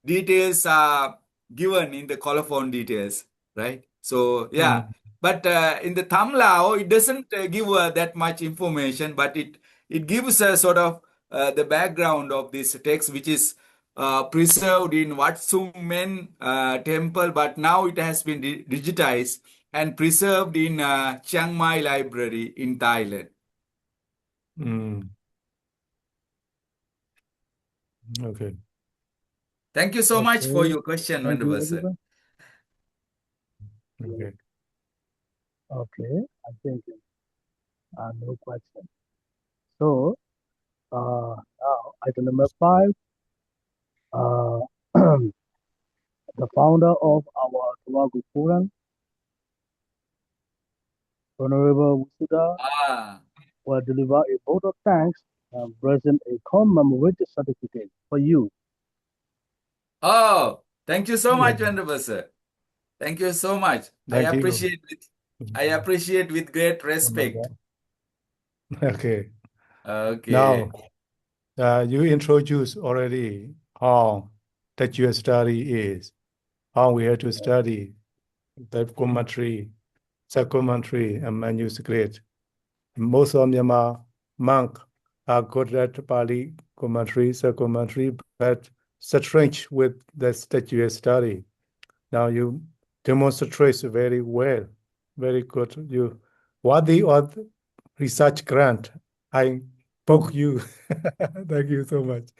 details are given in the colophon details, right? So yeah. But in the Tamlao, it doesn't give that much information, but it gives a sort of the background of this text, which is preserved in Wat Sung Men temple, but now it has been digitized and preserved in Chiang Mai Library in Thailand. Okay. Thank you so much for your question, Thank you, Venerable sir. everyone. Okay. Okay, I think no question. So now item number 5. The founder of our Tavagu Forum, Honorable Wisuda, will deliver a vote of thanks and present a commemorative certificate for you. Oh, thank you so much, Venerable sir. Thank you so much. Thank you. I appreciate with great respect. Okay. Okay. Now, you introduced already how that your study is, how we have to study the commentary, supplementary, and manuscript. Most of Myanmar monks are good at Pali commentary, supplementary, but strange with the statuary study. Now you demonstrate very well, very good. You worthy of research grant. I book you. Thank you so much.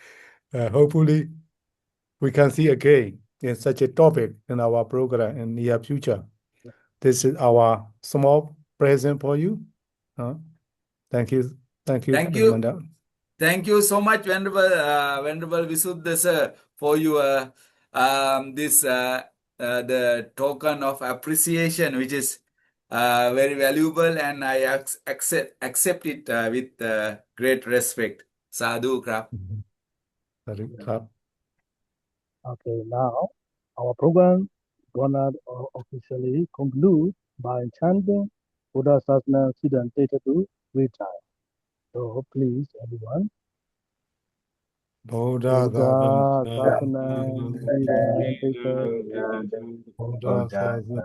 Hopefully, we can see again in such a topic in our program in near future. This is our small present for you. Thank you. Thank you. Thank you. Amanda. Thank you so much, Venerable Visuddha sir, for your the token of appreciation, which is very valuable, and I accept it with great respect. Sadhu krap. Sadhu krap. Okay, now our program gonna officially conclude by chanting Buddha Sasana Siddhan Tetatu 3 times. So please, everyone. Buddha Sasana Siddhan Tetatu. Buddha Sasana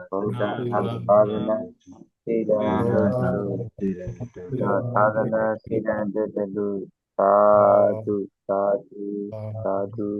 Sadhu, sadhu, sadhu.